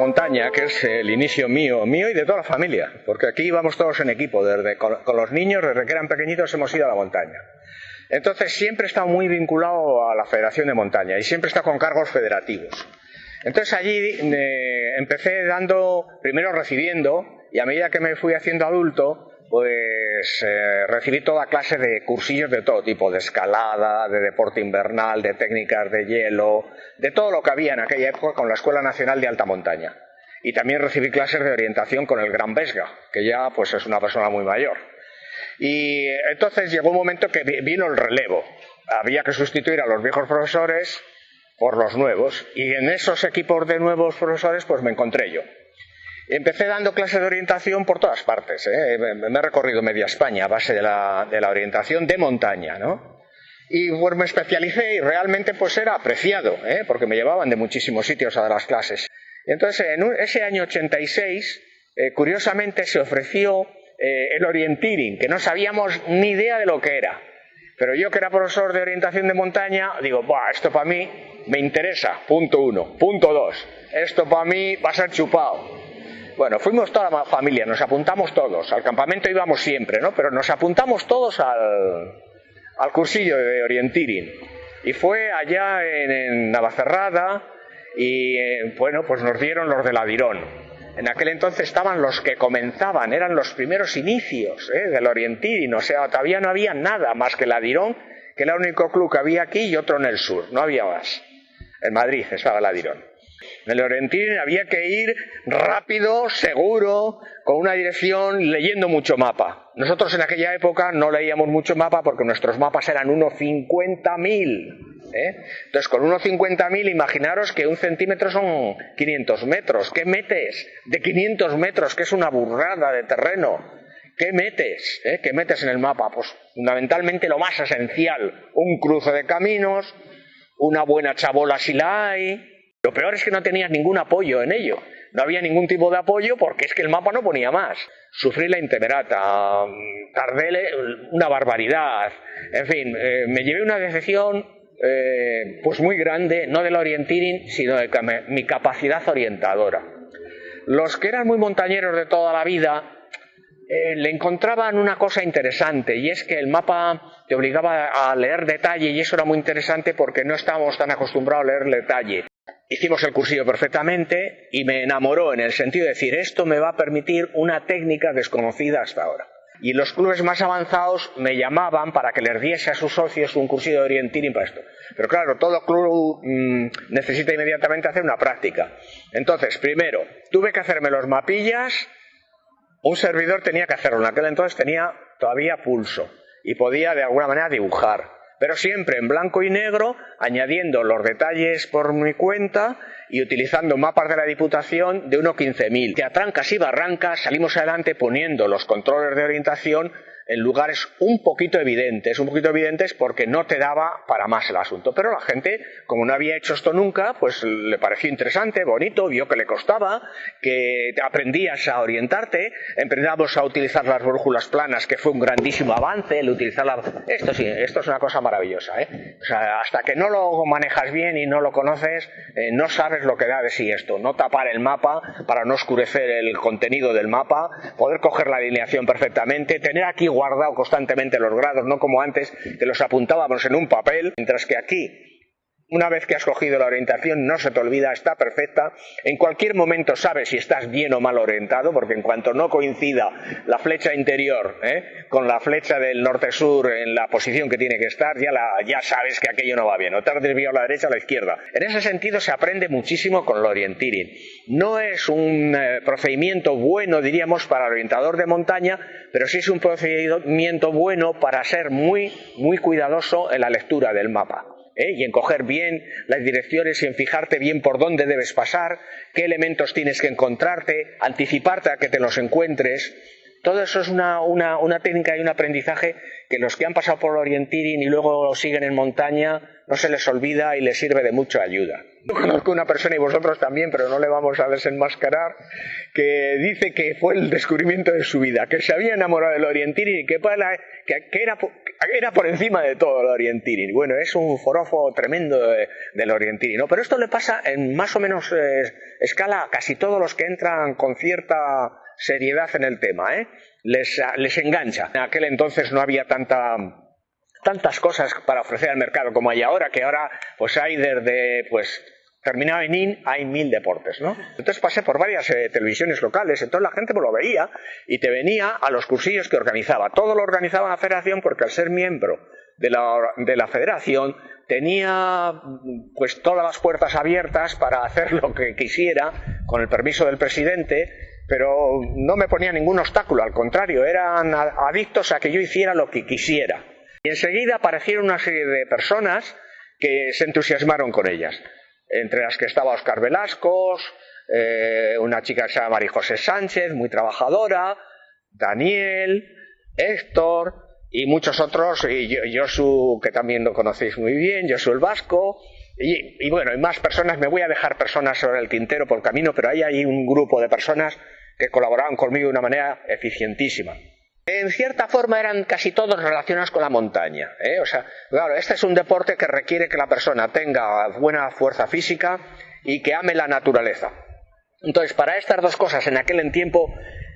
montaña, que es el inicio mío y de toda la familia, porque aquí íbamos todos en equipo, con los niños, desde que eran pequeñitos hemos ido a la montaña. Entonces siempre he estado muy vinculado a la Federación de Montaña y siempre he estado con cargos federativos. Entonces allí empecé primero recibiendo, y a medida que me fui haciendo adulto, pues recibí toda clase de cursillos de todo tipo, de escalada, de deporte invernal, de técnicas de hielo, de todo lo que había en aquella época con la Escuela Nacional de Alta Montaña. Y también recibí clases de orientación con el Gran Vesga, que ya pues es una persona muy mayor. Y entonces llegó un momento que vino el relevo. Había que sustituir a los viejos profesores por los nuevos, y en esos equipos de nuevos profesores pues me encontré yo. Empecé dando clases de orientación por todas partes, me he recorrido media España a base de la orientación de montaña, ¿no? Y pues me especialicé y realmente pues era apreciado, porque me llevaban de muchísimos sitios a dar las clases. Entonces en ese año 86, curiosamente se ofreció el orienteering, que no sabíamos ni idea de lo que era. Pero yo, que era profesor de orientación de montaña, digo, ¡buah, esto para mí me interesa! Punto 1. Punto 2. Esto para mí va a ser chupado. Bueno, fuimos toda la familia, nos apuntamos todos. Al campamento íbamos siempre, ¿no? Pero nos apuntamos todos al cursillo de orienteering. Y fue allá en Navacerrada y, bueno, pues nos dieron los del Adirón. En aquel entonces estaban los que comenzaban, eran los primeros inicios del orienteering, o sea, todavía no había nada más que el Adirón, que era el único club que había aquí, y otro en el sur, no había más. En Madrid estaba el Adirón. En el orienteering había que ir rápido, seguro, con una dirección, leyendo mucho mapa. Nosotros en aquella época no leíamos mucho mapa porque nuestros mapas eran 1,50.000. Entonces con 1,50.000 imaginaros que un centímetro son 500 metros. ¿Qué metes de 500 metros? Que es una burrada de terreno. ¿Qué metes? ¿Qué metes en el mapa? Pues fundamentalmente lo más esencial, un cruce de caminos, una buena chabola si la hay. Lo peor es que no tenías ningún apoyo en ello. No había ningún tipo de apoyo porque es que el mapa no ponía más. Sufrí la intemerata, tardé una barbaridad. En fin, me llevé una decepción pues muy grande, no del orienteering, sino de mi capacidad orientadora. Los que eran muy montañeros de toda la vida le encontraban una cosa interesante, y es que el mapa te obligaba a leer detalle, y eso era muy interesante porque no estábamos tan acostumbrados a leer detalle. Hicimos el cursillo perfectamente y me enamoró en el sentido de decir, esto me va a permitir una técnica desconocida hasta ahora. Y los clubes más avanzados me llamaban para que les diese a sus socios un cursillo de orienteering para esto. Pero claro, todo club necesita inmediatamente hacer una práctica. Entonces, primero, tuve que hacerme los mapillas. Un servidor tenía que hacerlo. En aquel entonces tenía todavía pulso y podía de alguna manera dibujar. Pero siempre en blanco y negro, añadiendo los detalles por mi cuenta y utilizando mapas de la Diputación de 1,15.000. Que a trancas y barrancas salimos adelante poniendo los controles de orientación en lugares un poquito evidentes porque no te daba para más el asunto. Pero la gente, como no había hecho esto nunca, pues le pareció interesante, bonito, vio que le costaba, que aprendías a orientarte, empezamos a utilizar las brújulas planas, que fue un grandísimo avance, el utilizarla. Esto sí, esto es una cosa maravillosa, O sea, hasta que no lo manejas bien y no lo conoces, no sabes lo que da de sí esto. No tapar el mapa para no oscurecer el contenido del mapa, poder coger la alineación perfectamente, tener aquí guardado constantemente los grados, no como antes, que los apuntábamos en un papel, mientras que aquí, una vez que has cogido la orientación, no se te olvida, está perfecta. En cualquier momento sabes si estás bien o mal orientado, porque en cuanto no coincida la flecha interior con la flecha del norte-sur en la posición que tiene que estar, ya sabes que aquello no va bien, o te has desviado a la derecha o a la izquierda. En ese sentido se aprende muchísimo con el orienteering. No es un procedimiento bueno, diríamos, para el orientador de montaña, pero sí es un procedimiento bueno para ser muy, muy cuidadoso en la lectura del mapa. Y en coger bien las direcciones y en fijarte bien por dónde debes pasar, qué elementos tienes que encontrarte, anticiparte a que te los encuentres. Todo eso es una técnica y un aprendizaje que los que han pasado por el orienteering y luego lo siguen en montaña no se les olvida y les sirve de mucha ayuda. Yo conozco una persona, y vosotros también, pero no le vamos a desenmascarar, que dice que fue el descubrimiento de su vida, que se había enamorado del orienteering y que era por encima de todo el Orientini. Bueno, es un forofo tremendo del Orientini, ¿no? Pero esto le pasa en más o menos escala a casi todos los que entran con cierta seriedad en el tema, ¿eh? Les engancha. En aquel entonces no había tantas cosas para ofrecer al mercado como hay ahora, que ahora pues hay desde terminado en IN, hay 1000 deportes, ¿no? Entonces pasé por varias televisiones locales, entonces la gente pues lo veía y te venía a los cursillos que organizaba. Todo lo organizaba la federación porque al ser miembro de la federación tenía pues todas las puertas abiertas para hacer lo que quisiera con el permiso del presidente, pero no me ponía ningún obstáculo, al contrario, eran adictos a que yo hiciera lo que quisiera. Y enseguida aparecieron una serie de personas que se entusiasmaron con ellas, entre las que estaba Óscar Velascos, una chica que se llama María José Sánchez, muy trabajadora, Daniel, Héctor y muchos otros, y Josu, que también lo conocéis muy bien, Josu el Vasco, y bueno, y más personas. Me voy a dejar personas sobre el tintero por el camino, pero ahí hay un grupo de personas que colaboraban conmigo de una manera eficientísima. En cierta forma eran casi todos relacionados con la montaña, ¿eh? O sea, claro, este es un deporte que requiere que la persona tenga buena fuerza física y que ame la naturaleza. Entonces, para estas dos cosas, en aquel tiempo,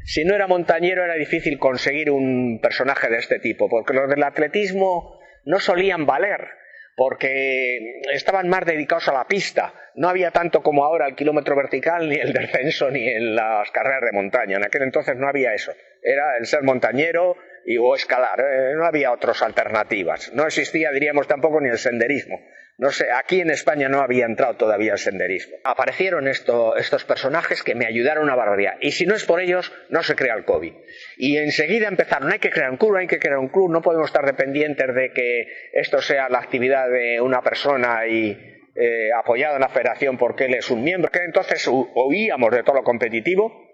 si no era montañero, era difícil conseguir un personaje de este tipo, porque los del atletismo no solían valer, porque estaban más dedicados a la pista. No había tanto como ahora el kilómetro vertical, ni el descenso, ni en las carreras de montaña. En aquel entonces no había eso. Era el ser montañero o escalar. No había otras alternativas. No existía, diríamos, tampoco ni el senderismo. No sé, aquí en España no había entrado todavía el senderismo. Aparecieron estos personajes que me ayudaron una barbaridad. Y si no es por ellos, no se crea el COVID. Y enseguida empezaron, hay que crear un club, no podemos estar dependientes de que esto sea la actividad de una persona y apoyado en la federación porque él es un miembro. Que entonces oíamos de todo lo competitivo.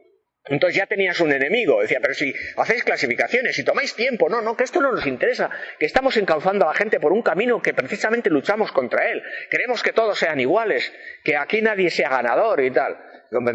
Entonces ya tenías un enemigo. Decía, pero si hacéis clasificaciones, si tomáis tiempo, no, que esto no nos interesa, que estamos encauzando a la gente por un camino que precisamente luchamos contra él. Queremos que todos sean iguales, que aquí nadie sea ganador y tal.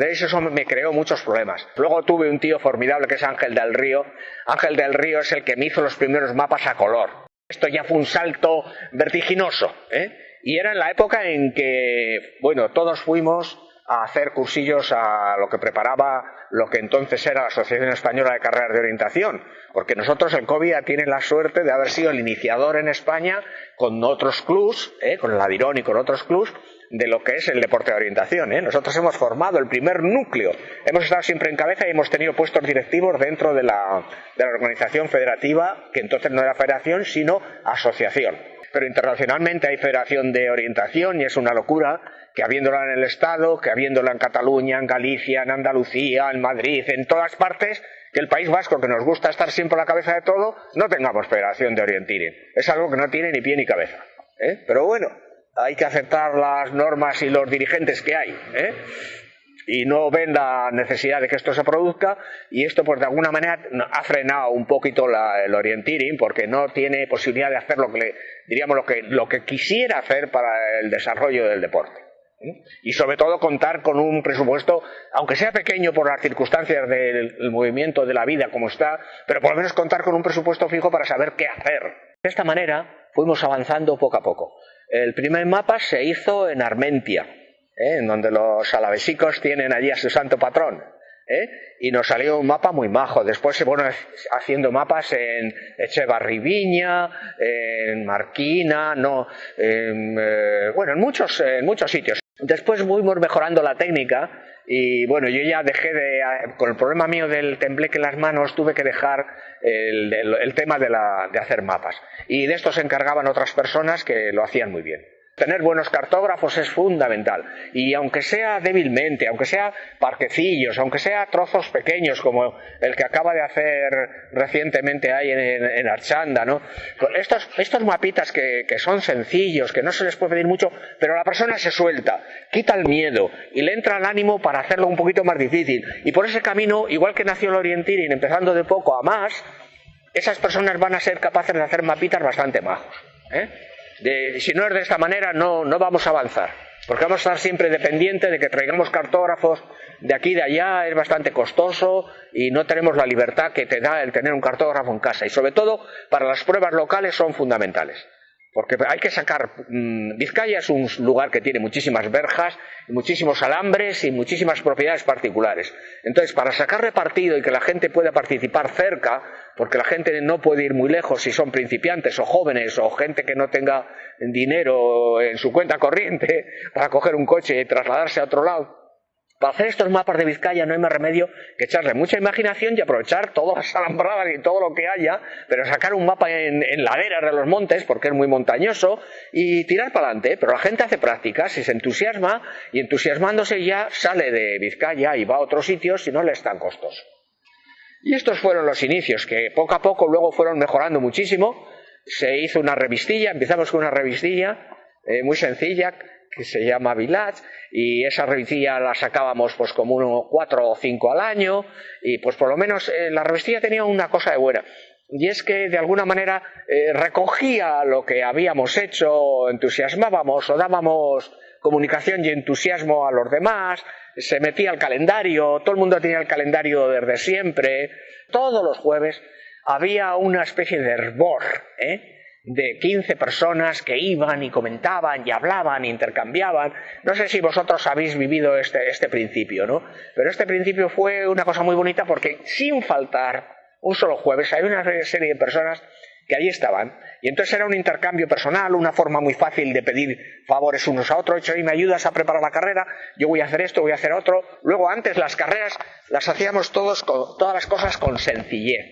Eso me creó muchos problemas. Luego tuve un tío formidable que es Ángel del Río. Ángel del Río es el que me hizo los primeros mapas a color. Esto ya fue un salto vertiginoso, ¿eh? Y era en la época en que, bueno, todos fuimos a hacer cursillos a lo que preparaba lo que entonces era la Asociación Española de Carreras de Orientación, porque nosotros, el COBIA, tiene la suerte de haber sido el iniciador en España con otros clubs, con el Adirón y con otros clubs, de lo que es el deporte de orientación, ¿eh? Nosotros hemos formado el primer núcleo, hemos estado siempre en cabeza y hemos tenido puestos directivos dentro de la organización federativa, que entonces no era federación, sino asociación. Pero internacionalmente hay federación de orientación y es una locura que habiéndola en el Estado, que habiéndola en Cataluña, en Galicia, en Andalucía, en Madrid, en todas partes, que el País Vasco, que nos gusta estar siempre a la cabeza de todo, no tengamos federación de orientín. Es algo que no tiene ni pie ni cabeza, ¿eh? Pero bueno, hay que aceptar las normas y los dirigentes que hay, ¿eh? Y no ven la necesidad de que esto se produzca, y esto pues de alguna manera ha frenado un poquito el orienteering, porque no tiene posibilidad de hacer lo que quisiera hacer para el desarrollo del deporte. Y sobre todo contar con un presupuesto, aunque sea pequeño por las circunstancias del movimiento de la vida como está, pero por lo menos contar con un presupuesto fijo para saber qué hacer. De esta manera fuimos avanzando poco a poco. El primer mapa se hizo en Armentia, en donde los alavesicos tienen allí a su santo patrón, y nos salió un mapa muy majo. Después se fueron haciendo mapas en Echevarri-Viña, en Marquina, en muchos sitios. Después fuimos mejorando la técnica y bueno, yo ya con el problema mío del tembleque en las manos, tuve que dejar el tema de hacer mapas. Y de esto se encargaban otras personas que lo hacían muy bien. Tener buenos cartógrafos es fundamental, y aunque sea débilmente, aunque sea parquecillos, aunque sea trozos pequeños como el que acaba de hacer recientemente ahí en Archanda, ¿no? Estos mapitas que son sencillos, que no se les puede pedir mucho, pero la persona se suelta, quita el miedo y le entra el ánimo para hacerlo un poquito más difícil, y por ese camino, igual que nació el orienteering, empezando de poco a más, esas personas van a ser capaces de hacer mapitas bastante majos, ¿eh? Si no es de esta manera no vamos a avanzar, porque vamos a estar siempre dependientes de que traigamos cartógrafos de aquí y de allá, es bastante costoso y no tenemos la libertad que te da el tener un cartógrafo en casa. Y sobre todo, para las pruebas locales son fundamentales. Porque hay que sacar... Vizcaya es un lugar que tiene muchísimas verjas, muchísimos alambres y muchísimas propiedades particulares. Entonces, para sacarle partido y que la gente pueda participar cerca, porque la gente no puede ir muy lejos si son principiantes o jóvenes o gente que no tenga dinero en su cuenta corriente para coger un coche y trasladarse a otro lado. Para hacer estos mapas de Vizcaya no hay más remedio que echarle mucha imaginación y aprovechar todas las alambradas y todo lo que haya, pero sacar un mapa en laderas de los montes, porque es muy montañoso, y tirar para adelante. Pero la gente hace prácticas y se entusiasma, y entusiasmándose ya sale de Vizcaya y va a otros sitios si no le están costoso. Y estos fueron los inicios, que poco a poco luego fueron mejorando muchísimo. Se hizo una revistilla, empezamos con una revistilla muy sencilla, que se llama Village, y esa revistilla la sacábamos pues como 4 o 5 al año, y pues por lo menos la revistilla tenía una cosa de buena, y es que de alguna manera recogía lo que habíamos hecho, entusiasmábamos o dábamos comunicación y entusiasmo a los demás, se metía al calendario, todo el mundo tenía el calendario desde siempre, todos los jueves había una especie de hervor, de 15 personas que iban y comentaban y hablaban, intercambiaban. No sé si vosotros habéis vivido este principio, ¿no? Pero este principio fue una cosa muy bonita porque sin faltar un solo jueves hay una serie de personas que allí estaban. Y entonces era un intercambio personal, una forma muy fácil de pedir favores unos a otros. Oye, ¿me ayudas a preparar la carrera? Yo voy a hacer esto, voy a hacer otro. Luego antes las carreras las hacíamos todas las cosas con sencillez.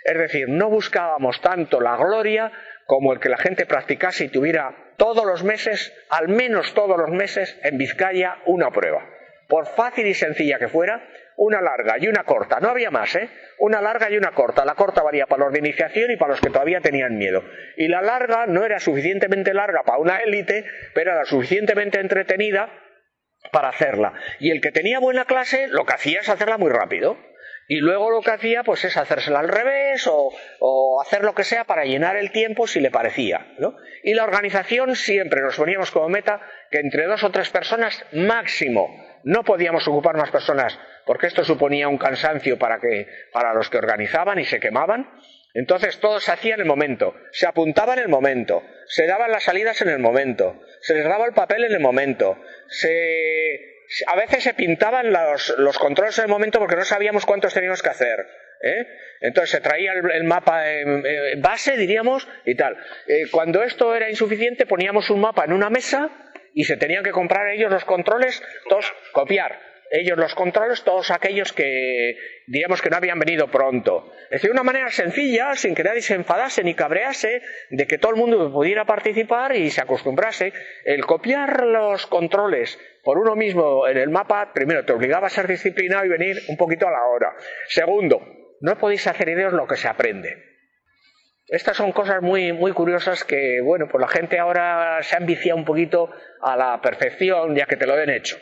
Es decir, no buscábamos tanto la gloria como el que la gente practicase y tuviera todos los meses, al menos todos los meses, en Vizcaya una prueba. Por fácil y sencilla que fuera, una larga y una corta. No había más, una larga y una corta. La corta valía para los de iniciación y para los que todavía tenían miedo. Y la larga no era suficientemente larga para una élite, pero era suficientemente entretenida para hacerla. Y el que tenía buena clase, lo que hacía es hacerla muy rápido. Y luego lo que hacía pues es hacérsela al revés o hacer lo que sea para llenar el tiempo si le parecía, ¿no? Y la organización siempre nos poníamos como meta que entre 2 o 3 personas máximo. No podíamos ocupar más personas porque esto suponía un cansancio para los que organizaban y se quemaban. Entonces todo se hacía en el momento, se apuntaba en el momento, se daban las salidas en el momento, se les daba el papel en el momento, a veces se pintaban los controles en el momento porque no sabíamos cuántos teníamos que hacer, Entonces se traía el mapa base, diríamos, y tal. Cuando esto era insuficiente poníamos un mapa en una mesa y se tenían que comprar ellos los controles, todos copiar. Ellos los controles, todos aquellos que diríamos que no habían venido pronto. Es decir, de una manera sencilla, sin que nadie se enfadase ni cabrease, de que todo el mundo pudiera participar y se acostumbrase. El copiar los controles por uno mismo en el mapa, primero, te obligaba a ser disciplinado y venir un poquito a la hora. Segundo, no podéis hacer ideas lo que se aprende. Estas son cosas muy, muy curiosas que, bueno, pues la gente ahora se ha enviciado un poquito a la perfección ya que te lo den hecho.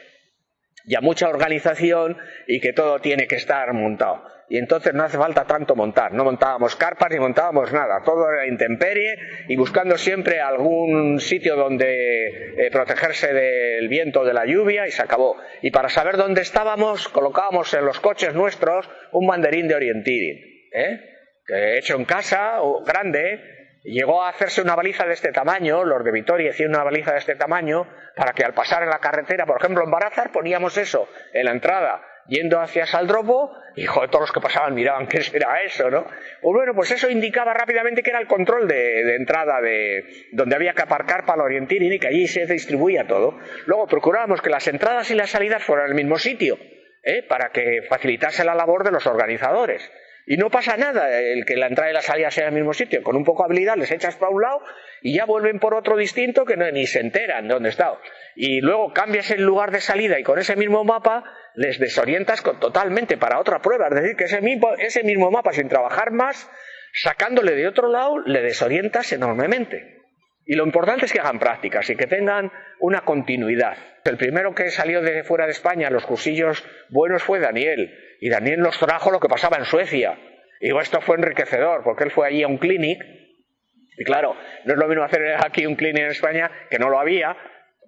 Y a mucha organización y que todo tiene que estar montado. Y entonces no hace falta tanto montar. No montábamos carpas ni montábamos nada. Todo era intemperie y buscando siempre algún sitio donde protegerse del viento, de la lluvia, y se acabó. Y para saber dónde estábamos, colocábamos en los coches nuestros un banderín de orienteering, que hecho en casa, grande. Llegó a hacerse una baliza de este tamaño, los de Vitoria hicieron una baliza de este tamaño, para que al pasar en la carretera, por ejemplo en Barazar, poníamos eso en la entrada, yendo hacia Saldropo, y joder, todos los que pasaban miraban qué será eso, ¿no? Pues bueno, pues eso indicaba rápidamente que era el control de entrada de donde había que aparcar para el orienteering y que allí se distribuía todo. Luego procurábamos que las entradas y las salidas fueran en el mismo sitio, para que facilitase la labor de los organizadores. Y no pasa nada el que la entrada y la salida sea en el mismo sitio. Con un poco de habilidad les echas para un lado y ya vuelven por otro distinto que ni se enteran de dónde está. Y luego cambias el lugar de salida y con ese mismo mapa les desorientas totalmente para otra prueba. Es decir, que ese mismo mapa, sin trabajar más, sacándole de otro lado, le desorientas enormemente. Y lo importante es que hagan prácticas y que tengan una continuidad. El primero que salió de fuera de España, los cursillos buenos, fue Daniel. Y Daniel nos trajo lo que pasaba en Suecia. Y digo, esto fue enriquecedor, porque él fue allí a un clinic. Y claro, no es lo mismo hacer aquí un clinic en España, que no lo había,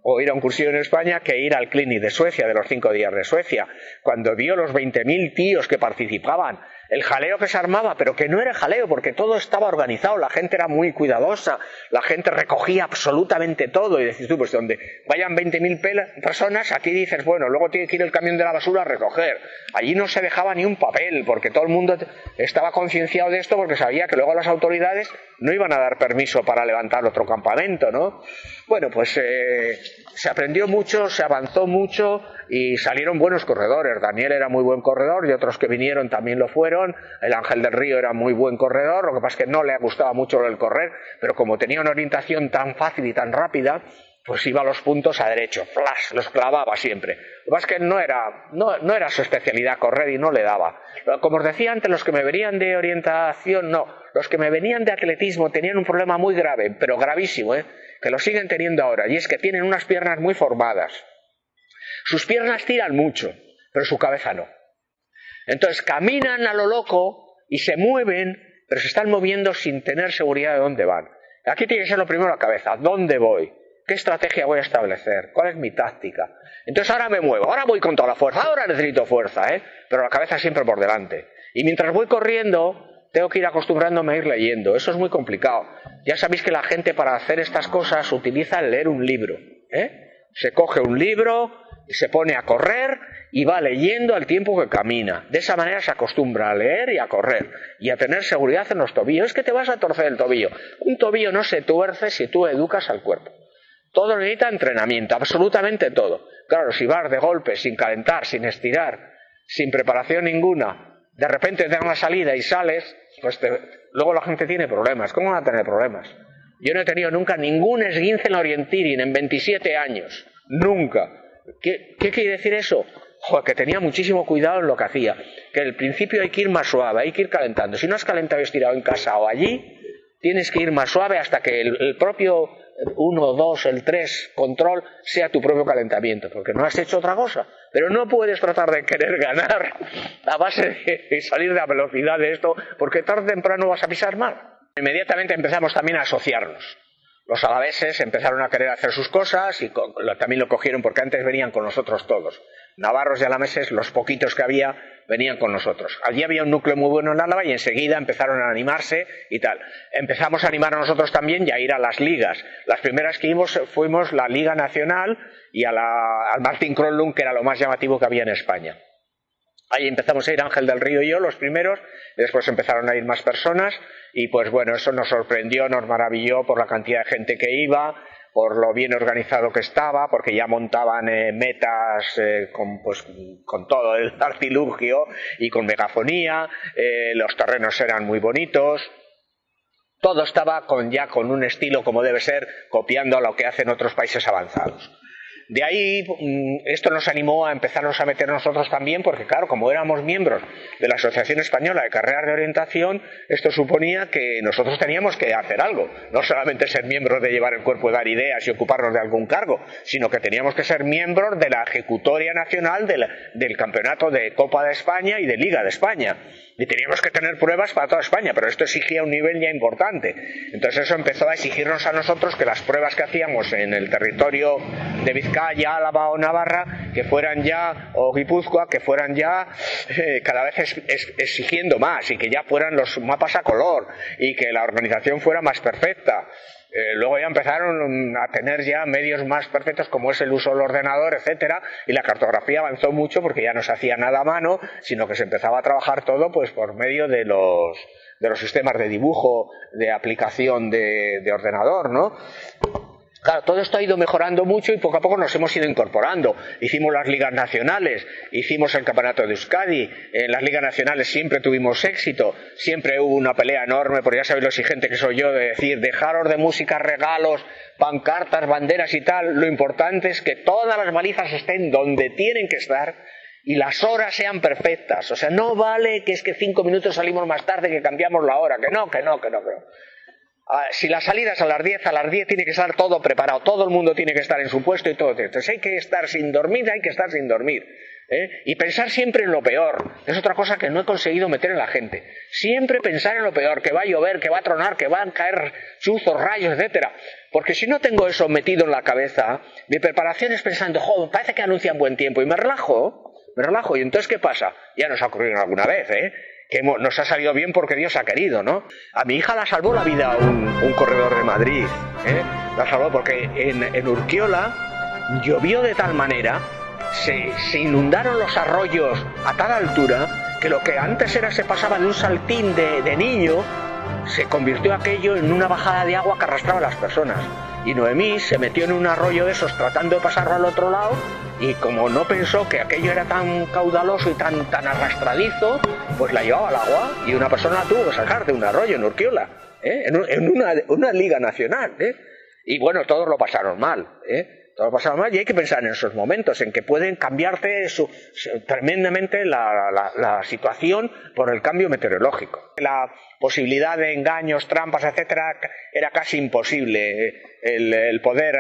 o ir a un cursillo en España que ir al clinic de Suecia, de los 5 días de Suecia. Cuando vio los 20.000 tíos que participaban, el jaleo que se armaba, pero que no era jaleo porque todo estaba organizado, la gente era muy cuidadosa, la gente recogía absolutamente todo y decís tú, pues donde vayan 20.000 personas, aquí dices, bueno, luego tiene que ir el camión de la basura a recoger. Allí no se dejaba ni un papel porque todo el mundo estaba concienciado de esto porque sabía que luego las autoridades no iban a dar permiso para levantar otro campamento, ¿no? Bueno, pues se aprendió mucho, se avanzó mucho y salieron buenos corredores. Daniel era muy buen corredor y otros que vinieron también lo fueron. El Ángel del Río era muy buen corredor, lo que pasa es que no le gustaba mucho el correr, pero como tenía una orientación tan fácil y tan rápida, pues iba a los puntos a derecho, flash, los clavaba siempre. Lo que pasa es que no era su especialidad correr y no le daba. Como os decía antes, los que me venían de orientación, no. Los que me venían de atletismo tenían un problema muy grave, pero gravísimo, que lo siguen teniendo ahora, y es que tienen unas piernas muy formadas. Sus piernas tiran mucho, pero su cabeza no. Entonces caminan a lo loco y se mueven, pero se están moviendo sin tener seguridad de dónde van. Aquí tiene que ser lo primero la cabeza. ¿Dónde voy? ¿Qué estrategia voy a establecer? ¿Cuál es mi táctica? Entonces ahora me muevo, ahora voy con toda la fuerza, ahora necesito fuerza, pero la cabeza siempre por delante. Y mientras voy corriendo, tengo que ir acostumbrándome a ir leyendo. Eso es muy complicado. Ya sabéis que la gente para hacer estas cosas utiliza el leer un libro. Se coge un libro y se pone a correr y va leyendo al tiempo que camina. De esa manera se acostumbra a leer y a correr y a tener seguridad en los tobillos. Es que te vas a torcer el tobillo. Un tobillo no se tuerce si tú educas al cuerpo. Todo necesita entrenamiento, absolutamente todo. Claro, si vas de golpe, sin calentar, sin estirar, sin preparación ninguna, de repente te dan la salida y sales, pues luego la gente tiene problemas. ¿Cómo van a tener problemas? Yo no he tenido nunca ningún esguince en la orientiring en 27 años. Nunca. ¿Qué quiere decir eso? Joder, que tenía muchísimo cuidado en lo que hacía. Que al principio hay que ir más suave, hay que ir calentando. Si no has calentado y estirado en casa o allí, tienes que ir más suave hasta que el propio 1, 2, el 3 control sea tu propio calentamiento, porque no has hecho otra cosa. Pero no puedes tratar de querer ganar a base de salir de la velocidad de esto, porque tarde o temprano vas a pisar mal. Inmediatamente empezamos también a asociarnos. Los alaveses empezaron a querer hacer sus cosas y también lo cogieron porque antes venían con nosotros todos. Navarros y alaveses, los poquitos que había, venían con nosotros. Allí había un núcleo muy bueno en Álava y enseguida empezaron a animarse y tal. Empezamos a animar a nosotros también y a ir a las ligas. Las primeras que fuimos la Liga Nacional y al Martin Kronlund, que era lo más llamativo que había en España. Ahí empezamos a ir Ángel del Río y yo, los primeros, y después empezaron a ir más personas, y pues bueno, eso nos sorprendió, nos maravilló por la cantidad de gente que iba, por lo bien organizado que estaba, porque ya montaban metas con todo el artilugio y con megafonía, los terrenos eran muy bonitos. Todo estaba ya con un estilo como debe ser, copiando a lo que hacen otros países avanzados. De ahí esto nos animó a empezarnos a meter nosotros también, porque claro, como éramos miembros de la Asociación Española de Carreras de Orientación, esto suponía que nosotros teníamos que hacer algo, no solamente ser miembros de llevar el cuerpo y dar ideas y ocuparnos de algún cargo, sino que teníamos que ser miembros de la ejecutoria nacional del campeonato de Copa de España y de Liga de España. Y teníamos que tener pruebas para toda España, pero esto exigía un nivel ya importante. Entonces eso empezó a exigirnos a nosotros que las pruebas que hacíamos en el territorio de Vizcaya, Álava o Navarra, que fueran ya, o Guipúzcoa, que fueran ya cada vez exigiendo más y que ya fueran los mapas a color y que la organización fuera más perfecta. Luego ya empezaron a tener ya medios más perfectos como es el uso del ordenador, etcétera, y la cartografía avanzó mucho porque ya no se hacía nada a mano, sino que se empezaba a trabajar todo pues por medio de los sistemas de dibujo, de aplicación de ordenador, ¿no? Claro, todo esto ha ido mejorando mucho y poco a poco nos hemos ido incorporando. Hicimos las ligas nacionales, hicimos el campeonato de Euskadi, en las ligas nacionales siempre tuvimos éxito, siempre hubo una pelea enorme, porque ya sabéis lo exigente que soy yo de decir, dejaros de música, regalos, pancartas, banderas y tal, lo importante es que todas las balizas estén donde tienen que estar y las horas sean perfectas. O sea, no vale que es que 5 minutos salimos más tarde, que cambiamos la hora, que no. Si la salida es a las 10 tiene que estar todo preparado, todo el mundo tiene que estar en su puesto y todo. Entonces hay que estar sin dormir. Y pensar siempre en lo peor. Es otra cosa que no he conseguido meter en la gente. Siempre pensar en lo peor, que va a llover, que va a tronar, que van a caer chuzos, rayos, etcétera. Porque si no tengo eso metido en la cabeza, mi preparación es pensando, joder, parece que anuncian buen tiempo, y me relajo, y entonces ¿qué pasa? Ya nos ha ocurrido alguna vez, que nos ha salido bien porque Dios ha querido, ¿no? A mi hija la salvó la vida un corredor de Madrid, la salvó porque en Urquiola llovió de tal manera, se inundaron los arroyos a tal altura que lo que antes se pasaba de un saltín de niño, se convirtió aquello en una bajada de agua que arrastraba a las personas. Y Noemí se metió en un arroyo de esos tratando de pasarlo al otro lado, y como no pensó que aquello era tan caudaloso y tan arrastradizo, pues la llevaba al agua y una persona la tuvo que sacar de un arroyo en Urquiola, en una liga nacional. Y bueno, todos lo pasaron mal, todo pasa mal, y hay que pensar en esos momentos en que pueden cambiarte tremendamente la situación por el cambio meteorológico. La posibilidad de engaños, trampas, etcétera, era casi imposible el poder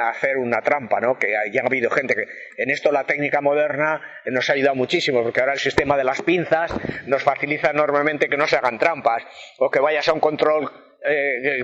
hacer una trampa, ¿no? Que ya ha habido gente que en esto la técnica moderna nos ha ayudado muchísimo, porque ahora el sistema de las pinzas nos facilita enormemente que no se hagan trampas, o que vayas a un control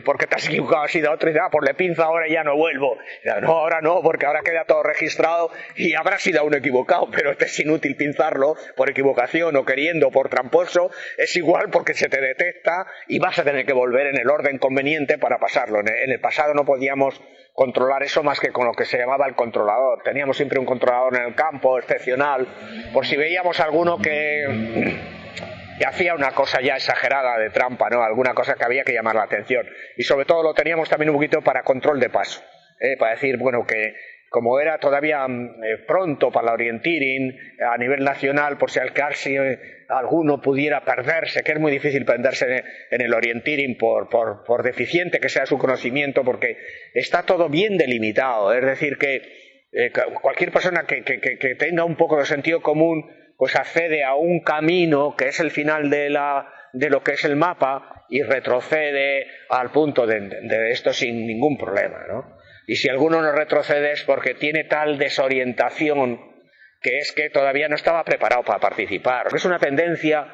porque te has equivocado, has ido a otro y dices, pues le pinza ahora y ya no vuelvo. No, ahora no, porque ahora queda todo registrado y habrá sido un equivocado, pero es inútil pinzarlo por equivocación o queriendo, por tramposo, es igual porque se te detecta y vas a tener que volver en el orden conveniente para pasarlo. En el pasado no podíamos controlar eso más que con lo que se llamaba el controlador. Teníamos siempre un controlador en el campo, excepcional, por si veíamos alguno que hacía una cosa ya exagerada de trampa, ¿no? Alguna cosa que había que llamar la atención. Y sobre todo lo teníamos también un poquito para control de paso, para decir, bueno, que como era todavía pronto para la orienteering a nivel nacional, por si al casi alguno pudiera perderse, que es muy difícil perderse en el orienteering por deficiente que sea su conocimiento, porque está todo bien delimitado. Es decir, que cualquier persona que tenga un poco de sentido común pues accede a un camino que es el final de lo que es el mapa y retrocede al punto de esto sin ningún problema, ¿no? Y si alguno no retrocede es porque tiene tal desorientación que es que todavía no estaba preparado para participar. Es una tendencia,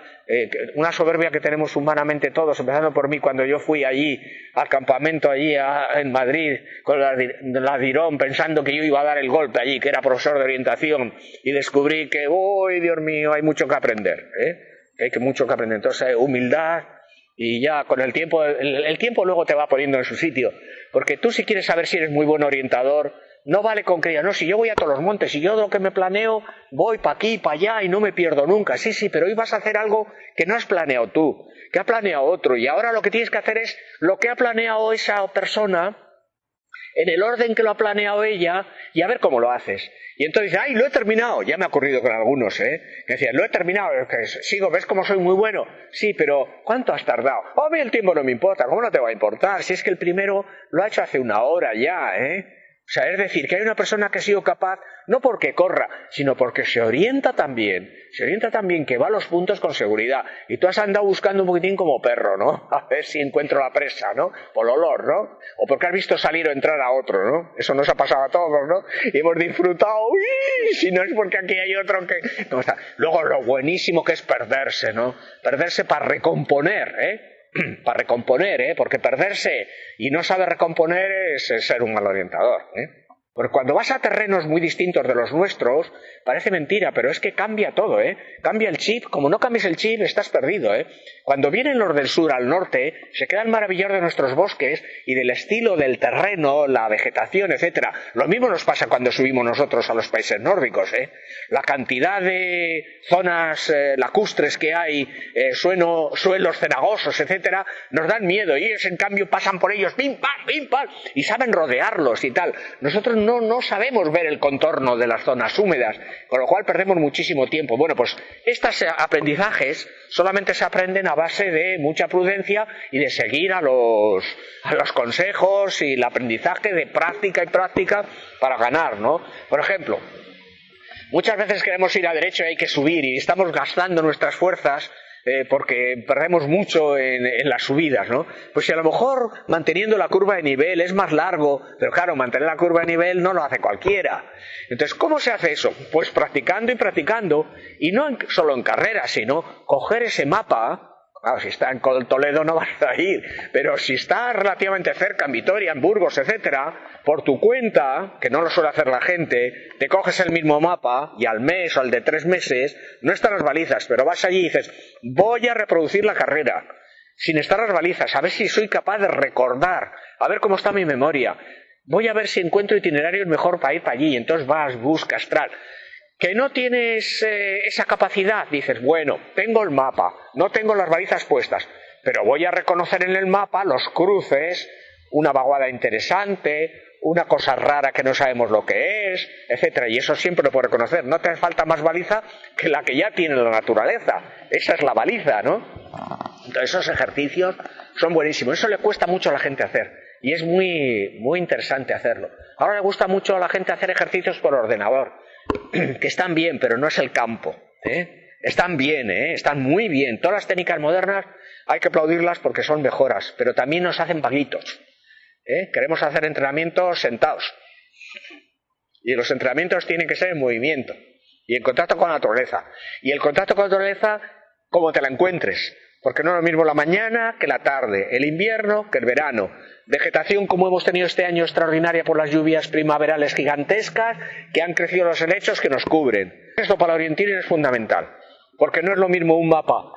una soberbia que tenemos humanamente todos, empezando por mí cuando yo fui allí al campamento allí en Madrid con la Dirón, pensando que yo iba a dar el golpe allí, que era profesor de orientación, y descubrí que, ¡uy, Dios mío!, hay mucho que aprender, hay mucho que aprender. Entonces, humildad, y ya con el tiempo, el tiempo luego te va poniendo en su sitio, porque tú si quieres saber si eres muy buen orientador, no vale con que digas, no, si yo voy a todos los montes, si yo lo que me planeo, voy para aquí, para allá y no me pierdo nunca. Sí, pero hoy vas a hacer algo que no has planeado tú, que ha planeado otro, y ahora lo que tienes que hacer es lo que ha planeado esa persona, en el orden que lo ha planeado ella, y a ver cómo lo haces. Y entonces, ¡ay, lo he terminado! Ya me ha ocurrido con algunos, que decían, lo he terminado, que sigo, ¿ves cómo soy muy bueno? Sí, pero ¿cuánto has tardado? Oh, a mí el tiempo no me importa, ¿cómo no te va a importar? Si es que el primero lo ha hecho hace una hora ya, O sea, es decir, que hay una persona que ha sido capaz, no porque corra, sino porque se orienta también que va a los puntos con seguridad. Y tú has andado buscando un poquitín como perro, ¿no? A ver si encuentro la presa, ¿no? Por el olor, ¿no? O porque has visto salir o entrar a otro, ¿no? Eso nos ha pasado a todos, ¿no? Y hemos disfrutado, ¡uy! Si no es porque aquí hay otro que... No, está. Luego lo buenísimo que es perderse, ¿no? Perderse para recomponer, para recomponer, porque perderse y no saber recomponer es ser un mal orientador, Porque cuando vas a terrenos muy distintos de los nuestros, parece mentira, pero es que cambia todo, Cambia el chip. Como no cambies el chip, estás perdido, Cuando vienen los del sur al norte, se quedan maravillados de nuestros bosques y del estilo del terreno, la vegetación, etcétera. Lo mismo nos pasa cuando subimos nosotros a los países nórdicos, La cantidad de zonas lacustres que hay, suelos cenagosos, etcétera, nos dan miedo, y ellos en cambio pasan por ellos, pim, pam, y saben rodearlos y tal. Nosotros no sabemos ver el contorno de las zonas húmedas, con lo cual perdemos muchísimo tiempo. Bueno, pues estos aprendizajes solamente se aprenden a base de mucha prudencia y de seguir a los consejos y el aprendizaje de práctica y práctica para ganar, ¿no? Por ejemplo, muchas veces queremos ir a derecho y hay que subir y estamos gastando nuestras fuerzas porque perdemos mucho en las subidas, ¿no? Pues si a lo mejor manteniendo la curva de nivel es más largo, pero claro, mantener la curva de nivel no lo hace cualquiera. Entonces, ¿cómo se hace eso? Pues practicando y practicando, y no solo en carreras, sino coger ese mapa. Claro, si está en Toledo no vas a ir, pero si está relativamente cerca, en Vitoria, en Burgos, etcétera, por tu cuenta, que no lo suele hacer la gente, te coges el mismo mapa y al mes o al de 3 meses, no están las balizas, pero vas allí y dices, voy a reproducir la carrera, sin estar las balizas, a ver si soy capaz de recordar, a ver cómo está mi memoria, voy a ver si encuentro itinerarios mejor para ir para allí, entonces vas, buscas, tal. Que no tienes esa capacidad, dices, bueno, tengo el mapa, no tengo las balizas puestas, pero voy a reconocer en el mapa los cruces, una vaguada interesante, una cosa rara que no sabemos lo que es, etcétera, y eso siempre lo puedo reconocer. No te hace falta más baliza que la que ya tiene la naturaleza. Esa es la baliza, ¿no? Entonces esos ejercicios son buenísimos. Eso le cuesta mucho a la gente hacer y es muy interesante hacerlo. Ahora le gusta mucho a la gente hacer ejercicios por ordenador, que están bien, pero no es el campo, ¿eh? Están bien, están muy bien. Todas las técnicas modernas hay que aplaudirlas porque son mejoras, pero también nos hacen vaguitos. Queremos hacer entrenamientos sentados. Y los entrenamientos tienen que ser en movimiento y en contacto con la naturaleza. Y el contacto con la naturaleza, como te la encuentres. Porque no es lo mismo la mañana que la tarde, el invierno que el verano. Vegetación como hemos tenido este año extraordinaria por las lluvias primaverales gigantescas que han crecido los helechos que nos cubren. Esto para el orientín es fundamental, porque no es lo mismo un mapa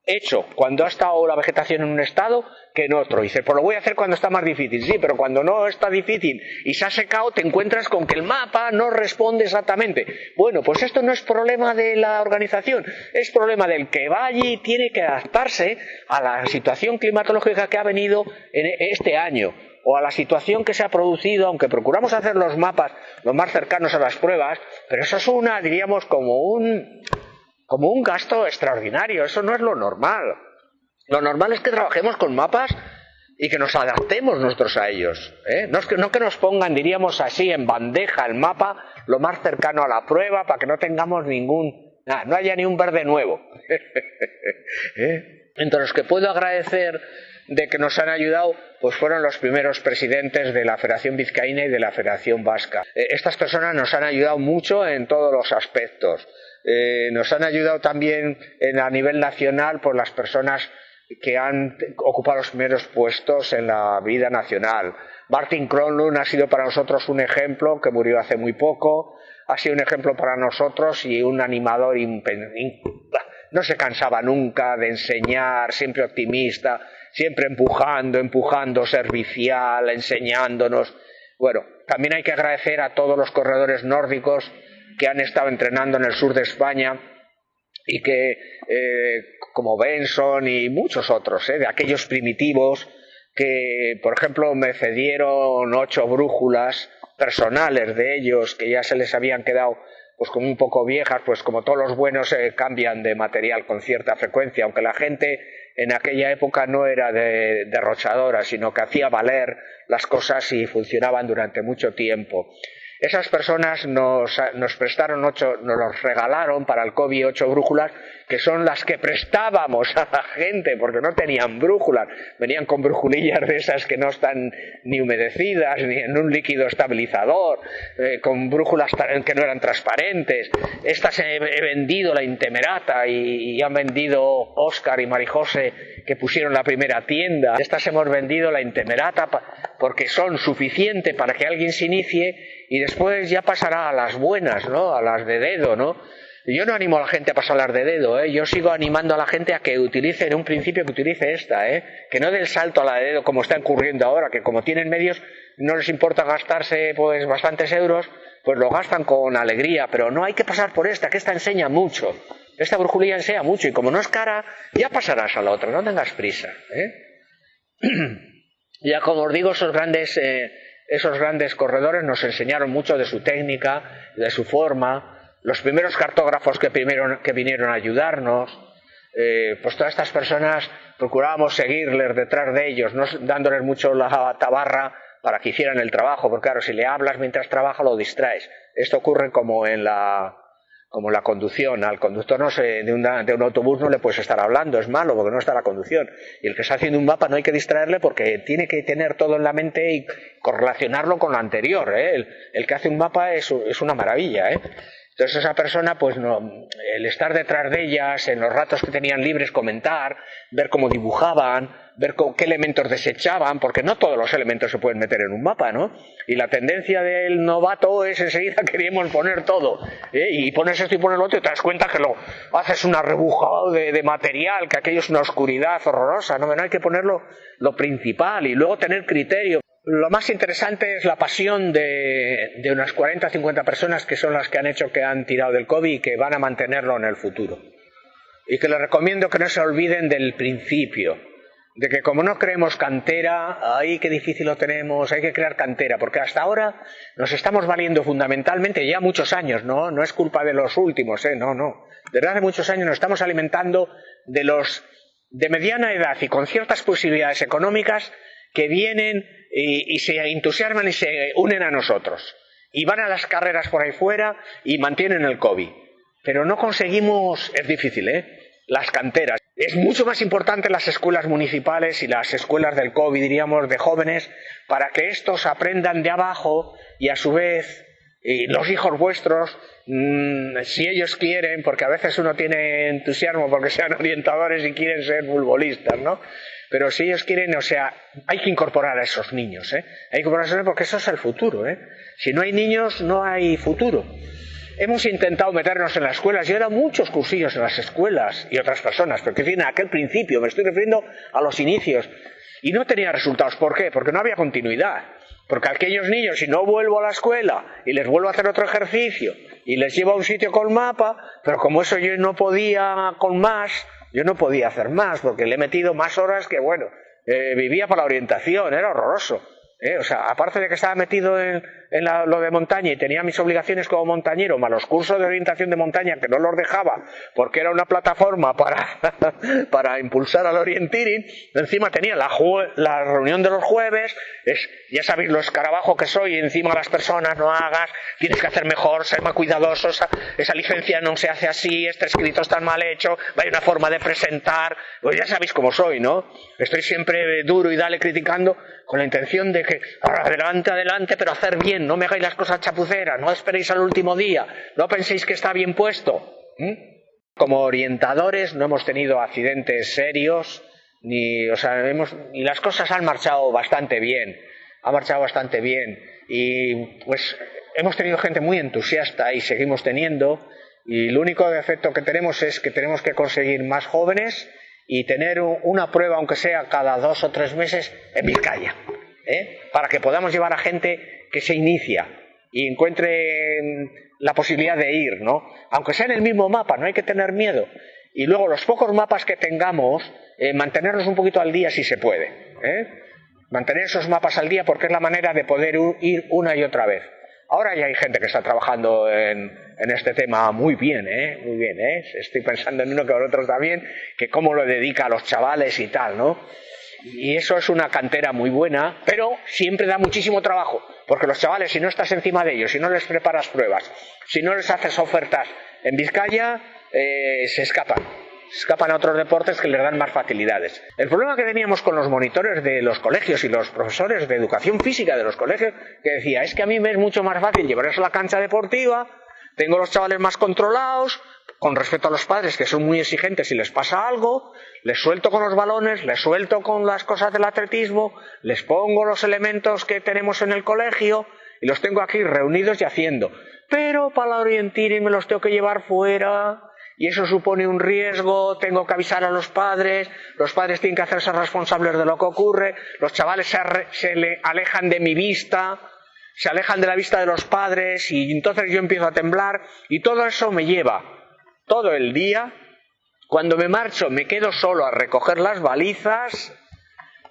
hecho cuando ha estado la vegetación en un estado que en otro. Dice, pues lo voy a hacer cuando está más difícil. Sí, pero cuando no está difícil y se ha secado, te encuentras con que el mapa no responde exactamente. Bueno, pues esto no es problema de la organización, es problema del que va allí y tiene que adaptarse a la situación climatológica que ha venido en este año, o a la situación que se ha producido, aunque procuramos hacer los mapas lo más cercanos a las pruebas, pero eso es diríamos, como un gasto extraordinario. Eso no es lo normal. Lo normal es que trabajemos con mapas y que nos adaptemos nosotros a ellos, ¿eh? No que nos pongan, diríamos así, en bandeja el mapa lo más cercano a la prueba para que no tengamos no haya ni un verde nuevo. Entre los que puedo agradecer de que nos han ayudado, pues fueron los primeros presidentes de la Federación Vizcaína y de la Federación Vasca. Estas personas nos han ayudado mucho en todos los aspectos. Nos han ayudado también a nivel nacional por las personas que han ocupado los primeros puestos en la vida nacional. Martin Kronlund ha sido para nosotros un ejemplo, que murió hace muy poco, ha sido un ejemplo para nosotros y un animador no se cansaba nunca de enseñar, siempre optimista, siempre empujando, servicial, enseñándonos. Bueno, también hay que agradecer a todos los corredores nórdicos que han estado entrenando en el sur de España y que, como Benson y muchos otros, de aquellos primitivos que, por ejemplo, me cedieron 8 brújulas personales de ellos que ya se les habían quedado pues como un poco viejas, pues como todos los buenos cambian de material con cierta frecuencia, aunque la gente en aquella época no era derrochadora, sino que hacía valer las cosas y funcionaban durante mucho tiempo. Esas personas nos prestaron nos los regalaron para el COVID 8 brújulas, que son las que prestábamos a la gente, porque no tenían brújulas, venían con brujulillas de esas que no están ni humedecidas, ni en un líquido estabilizador, con brújulas que no eran transparentes. Estas he vendido la Intemerata y han vendido Óscar y Marijose, que pusieron la primera tienda. Estas hemos vendido la Intemerata porque son suficientes para que alguien se inicie y después ya pasará a las buenas, ¿no? A las de dedo, ¿no? Yo no animo a la gente a pasar las de dedo, ¿eh? Yo sigo animando a la gente a que utilice, en un principio, que utilice esta, que no dé el salto a la de dedo como está ocurriendo ahora, que como tienen medios no les importa gastarse pues bastantes euros, pues lo gastan con alegría, pero no hay que pasar por esta, que esta enseña mucho. Esta brujulilla enseña mucho y como no es cara, ya pasarás a la otra, no tengas prisa, Ya como os digo, esos grandes corredores nos enseñaron mucho de su técnica, de su forma. Los primeros cartógrafos que vinieron a ayudarnos, pues todas estas personas procurábamos seguirles detrás de ellos, no dándoles mucho la tabarra para que hicieran el trabajo, porque claro, si le hablas mientras trabaja lo distraes. Esto ocurre como en la como la conducción. Al conductor de un autobús no le puedes estar hablando, es malo porque no está la conducción. Y el que está haciendo un mapa no hay que distraerle porque tiene que tener todo en la mente y correlacionarlo con lo anterior, ¿eh? El que hace un mapa es una maravilla, ¿eh? Entonces esa persona, pues no, el estar detrás de ellas, en los ratos que tenían libres, comentar, ver cómo dibujaban, ver qué elementos desechaban, porque no todos los elementos se pueden meter en un mapa, ¿no? Y la tendencia del novato es enseguida queríamos poner todo, ¿eh? Y pones esto y pones lo otro y te das cuenta que lo haces una rebujado de material, que aquello es una oscuridad horrorosa, ¿no? No hay que ponerlo lo principal y luego tener criterio. Lo más interesante es la pasión de unas 40 o 50 personas que son las que han hecho que han tirado del COVID y que van a mantenerlo en el futuro. Y que les recomiendo que no se olviden del principio, de que como no creemos cantera, ¡ay, qué difícil lo tenemos! Hay que crear cantera, porque hasta ahora nos estamos valiendo fundamentalmente, ya muchos años, no es culpa de los últimos, no. Desde hace muchos años nos estamos alimentando de los de mediana edad y con ciertas posibilidades económicas que vienen y se entusiasman y se unen a nosotros. Y van a las carreras por ahí fuera y mantienen el COVID. Pero no conseguimos, es difícil, las canteras. Es mucho más importante las escuelas municipales y las escuelas del COVID, diríamos, de jóvenes, para que estos aprendan de abajo y a su vez los hijos vuestros, si ellos quieren, porque a veces uno tiene entusiasmo porque sean orientadores y quieren ser futbolistas, ¿no? Pero si ellos quieren, o sea, hay que incorporar a esos niños, Hay que incorporar a esos niños porque eso es el futuro, Si no hay niños, no hay futuro. Hemos intentado meternos en las escuelas. Yo he dado muchos cursillos en las escuelas y otras personas, porque en aquel principio, me estoy refiriendo a los inicios, y no tenía resultados. ¿Por qué? Porque no había continuidad. Porque aquellos niños, si no vuelvo a la escuela y les vuelvo a hacer otro ejercicio y les llevo a un sitio con mapa, pero como eso yo no podía con más, yo no podía hacer más, porque le he metido más horas que, bueno, vivía por la orientación, era horroroso. O sea, aparte de que estaba metido en lo de montaña y tenía mis obligaciones como montañero, más los cursos de orientación de montaña que no los dejaba porque era una plataforma para impulsar al orienteering, encima tenía la reunión de los jueves, ya sabéis lo escarabajo que soy, encima a las personas no hagas, tienes que hacer mejor, ser más cuidadoso, esa licencia no se hace así, este escrito está mal hecho, hay una forma de presentar, pues ya sabéis cómo soy, ¿no? Estoy siempre duro y dale criticando con la intención de que adelante, pero hacer bien, no me hagáis las cosas chapuceras, no esperéis al último día, no penséis que está bien puesto. Como orientadores no hemos tenido accidentes serios, y las cosas han marchado bastante bien, y pues hemos tenido gente muy entusiasta y seguimos teniendo, y el único defecto que tenemos es que tenemos que conseguir más jóvenes y tener una prueba, aunque sea cada 2 o 3 meses, en Vizcaya, para que podamos llevar a gente que se inicia y encuentre la posibilidad de ir, ¿no? Aunque sea en el mismo mapa, no hay que tener miedo. Y luego los pocos mapas que tengamos, mantenerlos un poquito al día si se puede, mantener esos mapas al día porque es la manera de poder ir una y otra vez. Ahora ya hay gente que está trabajando en este tema muy bien, muy bien, Estoy pensando en uno que vosotros también, que cómo lo dedica a los chavales y tal, ¿no? Y eso es una cantera muy buena, pero siempre da muchísimo trabajo, porque los chavales, si no estás encima de ellos, si no les preparas pruebas, si no les haces ofertas en Vizcaya, se escapan a otros deportes que les dan más facilidades. El problema que teníamos con los monitores de los colegios y los profesores de educación física de los colegios, que decía, es que a mí me es mucho más fácil llevarlos a la cancha deportiva, tengo los chavales más controlados, con respecto a los padres que son muy exigentes si les pasa algo, les suelto con los balones, les suelto con las cosas del atletismo, les pongo los elementos que tenemos en el colegio y los tengo aquí reunidos y haciendo. Pero para la orienteering me los tengo que llevar fuera y eso supone un riesgo, tengo que avisar a los padres tienen que hacerse responsables de lo que ocurre, los chavales se le alejan de mi vista, se alejan de la vista de los padres y entonces yo empiezo a temblar y todo eso me lleva todo el día. Cuando me marcho me quedo solo a recoger las balizas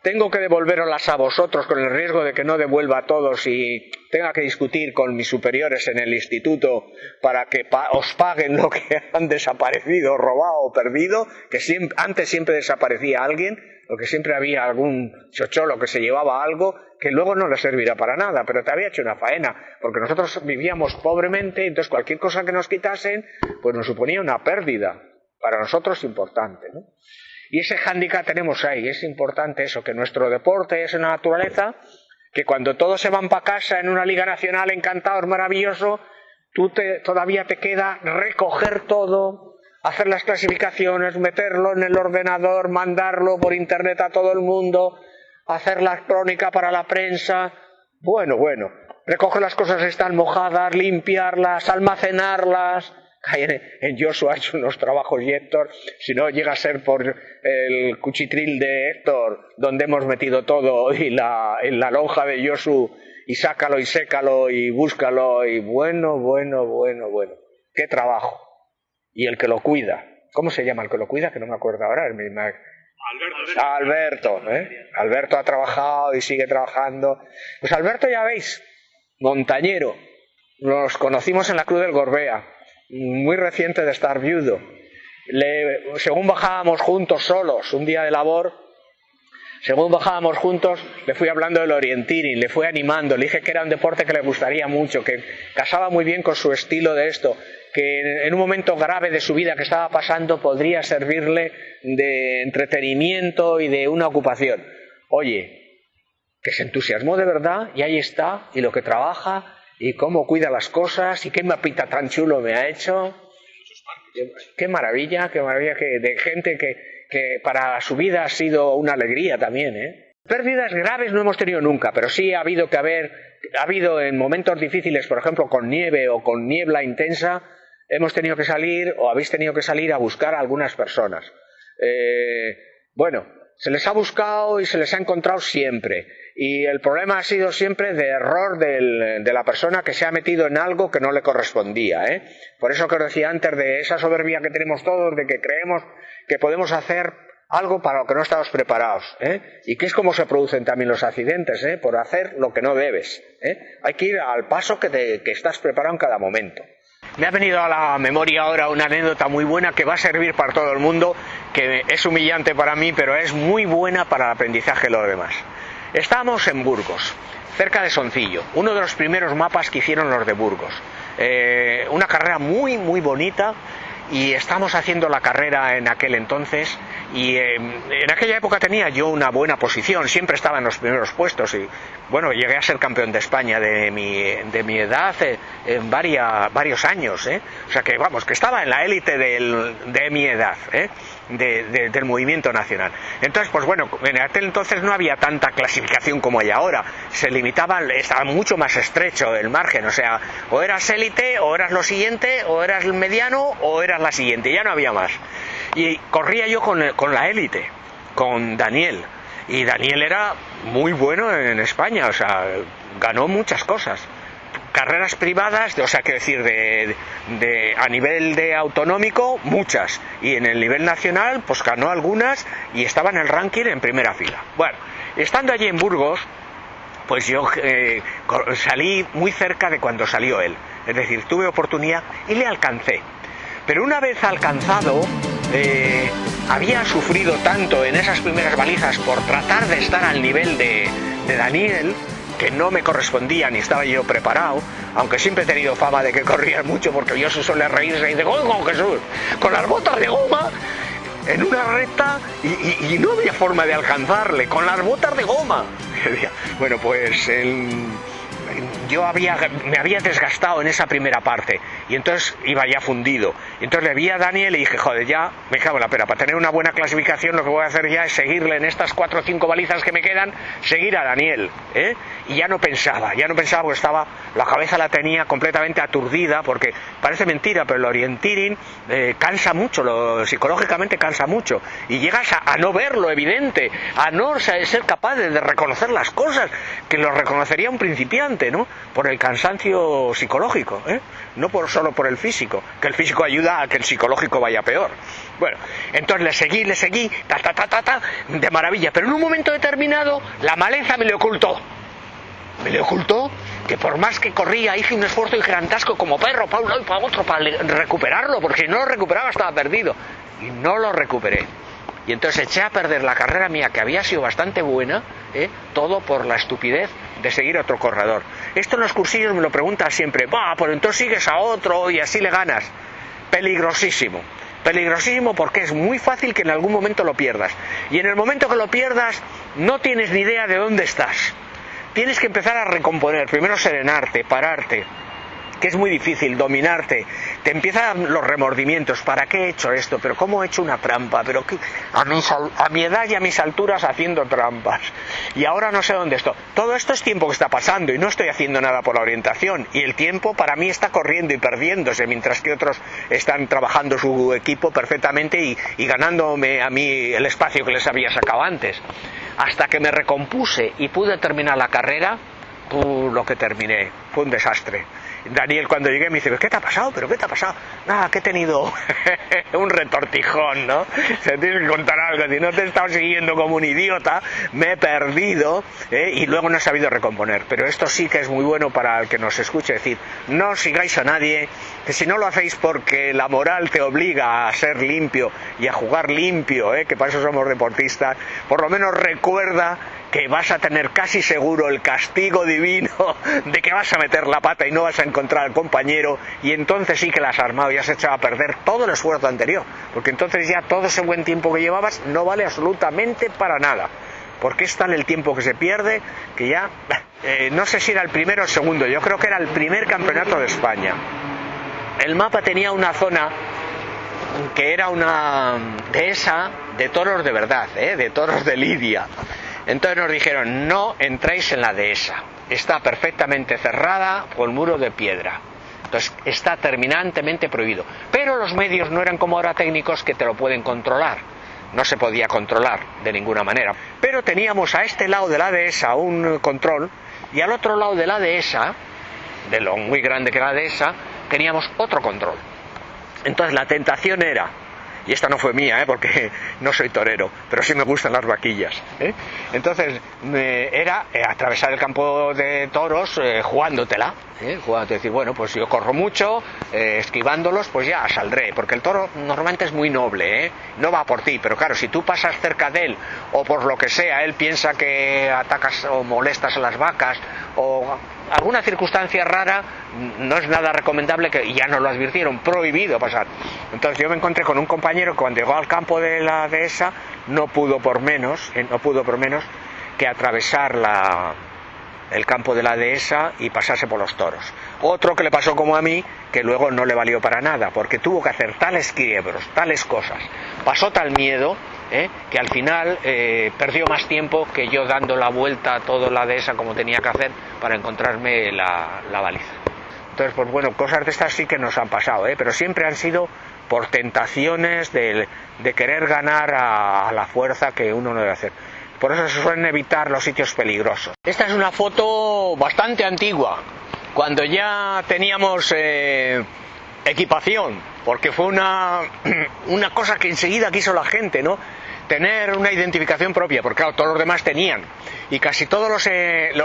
tengo que devolveroslas a vosotros con el riesgo de que no devuelva a todos y tenga que discutir con mis superiores en el instituto para que os paguen lo que han desaparecido, robado o perdido, que antes siempre desaparecía alguien, porque siempre había algún chocholo que se llevaba algo que luego no le servirá para nada, pero te había hecho una faena, porque nosotros vivíamos pobremente, entonces cualquier cosa que nos quitasen pues nos suponía una pérdida, para nosotros importante, ¿no? Y ese hándicap tenemos ahí, es importante eso, que nuestro deporte es una naturaleza, que cuando todos se van para casa en una liga nacional encantados, maravilloso, todavía te queda recoger todo, hacer las clasificaciones, meterlo en el ordenador, mandarlo por internet a todo el mundo, hacer la crónica para la prensa, bueno, recoger las cosas que están mojadas, limpiarlas, almacenarlas. En Joshua ha hecho unos trabajos y Héctor, si no llega a ser por el cuchitril de Héctor, donde hemos metido todo y en la lonja de Joshua, y sácalo y sécalo y búscalo y bueno, qué trabajo. Y el que lo cuida, ¿cómo se llama el que lo cuida? Que no me acuerdo ahora. Alberto, ¿eh? Alberto ha trabajado y sigue trabajando. Pues Alberto, ya veis, montañero, nos conocimos en la Cruz del Gorbea, muy reciente de estar viudo. Según bajábamos juntos solos un día de labor, según bajábamos juntos, le fui hablando del orienteering, le fui animando, le dije que era un deporte que le gustaría mucho, que casaba muy bien con su estilo de esto, que en un momento grave de su vida que estaba pasando podría servirle de entretenimiento y de una ocupación. Oye, que se entusiasmó de verdad y ahí está, y lo que trabaja y cómo cuida las cosas y qué mapita tan chulo me ha hecho. Qué maravilla de gente que para su vida ha sido una alegría también, ¿eh? Pérdidas graves no hemos tenido nunca, pero sí ha habido en momentos difíciles, por ejemplo con nieve o con niebla intensa, hemos tenido que salir o habéis tenido que salir a buscar a algunas personas. Se les ha buscado y se les ha encontrado siempre. Y el problema ha sido siempre de error de la persona que se ha metido en algo que no le correspondía, ¿eh? Por eso que os decía antes de esa soberbia que tenemos todos, de que creemos que podemos hacer algo para lo que no estamos preparados, ¿eh? Y que es como se producen también los accidentes, ¿eh? Por hacer lo que no debes, ¿eh? Hay que ir al paso que estás preparado en cada momento. Me ha venido a la memoria ahora una anécdota muy buena que va a servir para todo el mundo, que es humillante para mí, pero es muy buena para el aprendizaje de los demás. Estábamos en Burgos, cerca de Soncillo, uno de los primeros mapas que hicieron los de Burgos. Una carrera muy bonita, y estamos haciendo la carrera en aquel entonces, y en aquella época tenía yo una buena posición, siempre estaba en los primeros puestos, y bueno, llegué a ser campeón de España de mi edad en varios años, ¿eh? O sea que vamos, que estaba en la élite de mi edad, ¿eh? Del movimiento nacional. Entonces, pues bueno, en aquel entonces no había tanta clasificación como hay ahora, estaba mucho más estrecho el margen, o sea, o eras élite, o eras lo siguiente, o eras el mediano, o eras la siguiente, ya no había más. Y corría yo con la élite, con Daniel, y Daniel era muy bueno en España, o sea, ganó muchas cosas. Carreras privadas, o sea, quiero decir, a nivel de autonómico, muchas, y en el nivel nacional, pues ganó algunas y estaba en el ranking en primera fila. Bueno, estando allí en Burgos, pues yo salí muy cerca de cuando salió él, es decir, tuve oportunidad y le alcancé. Pero una vez alcanzado, había sufrido tanto en esas primeras balizas por tratar de estar al nivel de Daniel, que no me correspondía ni estaba yo preparado, aunque siempre he tenido fama de que corría mucho, porque yo se suele reírse y dice, ¡oh, con Jesús! Con las botas de goma en una recta y no había forma de alcanzarle, con las botas de goma. Bueno, pues me había desgastado en esa primera parte y entonces iba ya fundido. Y entonces le vi a Daniel y dije, joder, ya me cago en la pera, para tener una buena clasificación lo que voy a hacer ya es seguirle en estas 4 o 5 balizas que me quedan, seguir a Daniel, ¿eh? Y ya no pensaba porque la cabeza la tenía completamente aturdida, porque parece mentira, pero el orienteering cansa mucho, psicológicamente cansa mucho, y llegas a no ver lo evidente, a no ser capaz de reconocer las cosas, que lo reconocería un principiante, ¿no? por el cansancio psicológico, no solo por el físico, que el físico ayuda a que el psicológico vaya peor. Bueno, entonces le seguí, de maravilla, pero en un momento determinado la maleza me le ocultó. Me le ocultó que por más que corría, hice un esfuerzo gigantesco como perro, para un lado y para otro, para recuperarlo, porque si no lo recuperaba estaba perdido. Y no lo recuperé. Y entonces eché a perder la carrera mía, que había sido bastante buena, todo por la estupidez de seguir a otro corredor. Esto en los cursillos me lo preguntan siempre, pues entonces sigues a otro y así le ganas. Peligrosísimo. Peligrosísimo porque es muy fácil que en algún momento lo pierdas. Y en el momento que lo pierdas, no tienes ni idea de dónde estás. Tienes que empezar a recomponer, primero serenarte, pararte, que es muy difícil, dominarte. Te empiezan los remordimientos, ¿para qué he hecho esto? ¿Pero cómo he hecho una trampa? ¿Pero qué? A mi edad y a mis alturas haciendo trampas. Y ahora no sé dónde estoy. Todo esto es tiempo que está pasando y no estoy haciendo nada por la orientación. Y el tiempo para mí está corriendo y perdiéndose, mientras que otros están trabajando su equipo perfectamente y ganándome a mí el espacio que les había sacado antes. Hasta que me recompuse y pude terminar la carrera, lo que terminé fue un desastre. Daniel, cuando llegué, me dice, ¿pero qué te ha pasado? ¿Pero qué te ha pasado? Nada, que he tenido un retortijón, ¿no? Se tienes que contar algo. Si no te he estado siguiendo como un idiota, me he perdido, y luego no he sabido recomponer. Pero esto sí que es muy bueno para el que nos escuche, decir, no sigáis a nadie, que si no lo hacéis porque la moral te obliga a ser limpio y a jugar limpio, que para eso somos deportistas, por lo menos recuerda que vas a tener casi seguro el castigo divino de que vas a meter la pata y no vas a encontrar al compañero, y entonces sí que la has armado y has echado a perder todo el esfuerzo anterior, porque entonces ya todo ese buen tiempo que llevabas no vale absolutamente para nada, porque es tal el tiempo que se pierde que ya, no sé si era el primero o el segundo, yo creo que era el primer campeonato de España. El mapa tenía una zona que era una dehesa de toros de verdad, de toros de lidia. Entonces nos dijeron, no entráis en la dehesa, está perfectamente cerrada con muro de piedra, entonces está terminantemente prohibido. Pero los medios no eran como ahora técnicos que te lo pueden controlar, no se podía controlar de ninguna manera. Pero teníamos a este lado de la dehesa un control, y al otro lado de la dehesa, de lo muy grande que era la dehesa, teníamos otro control. Entonces la tentación era, y esta no fue mía, porque no soy torero, pero sí me gustan las vaquillas, entonces era atravesar el campo de toros jugándotela, jugándote, decir, bueno, pues yo corro mucho, esquivándolos, pues ya saldré, porque el toro normalmente es muy noble, no va por ti, pero claro, si tú pasas cerca de él, o por lo que sea, él piensa que atacas o molestas a las vacas, o alguna circunstancia rara, no es nada recomendable, que ya nos lo advirtieron, prohibido pasar. Entonces yo me encontré con un compañero que cuando llegó al campo de la dehesa no pudo por menos que atravesar el campo de la dehesa y pasarse por los toros. Otro que le pasó como a mí, que luego no le valió para nada, porque tuvo que hacer tales quiebros, tales cosas, pasó tal miedo, que al final perdió más tiempo que yo dando la vuelta a toda la dehesa como tenía que hacer para encontrarme la baliza. Entonces, pues bueno, cosas de estas sí que nos han pasado, pero siempre han sido por tentaciones de querer ganar a la fuerza que uno no debe hacer. Por eso se suelen evitar los sitios peligrosos. Esta es una foto bastante antigua, cuando ya teníamos equipación, porque fue una cosa que enseguida quiso la gente, ¿no? Tener una identificación propia, porque claro, todos los demás tenían, y casi todos los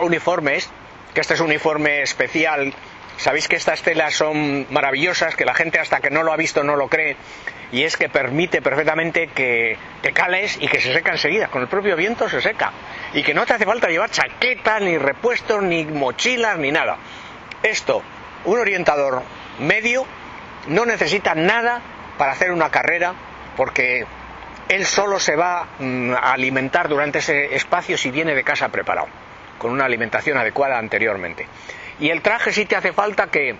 uniformes, que este es un uniforme especial, sabéis que estas telas son maravillosas, que la gente hasta que no lo ha visto no lo cree, y es que permite perfectamente que te cales y que se seca enseguida, con el propio viento se seca, y que no te hace falta llevar chaqueta, ni repuestos, ni mochilas, ni nada. Esto, un orientador medio no necesita nada para hacer una carrera, porque él solo se va a alimentar durante ese espacio si viene de casa preparado, con una alimentación adecuada anteriormente. Y el traje sí te hace falta que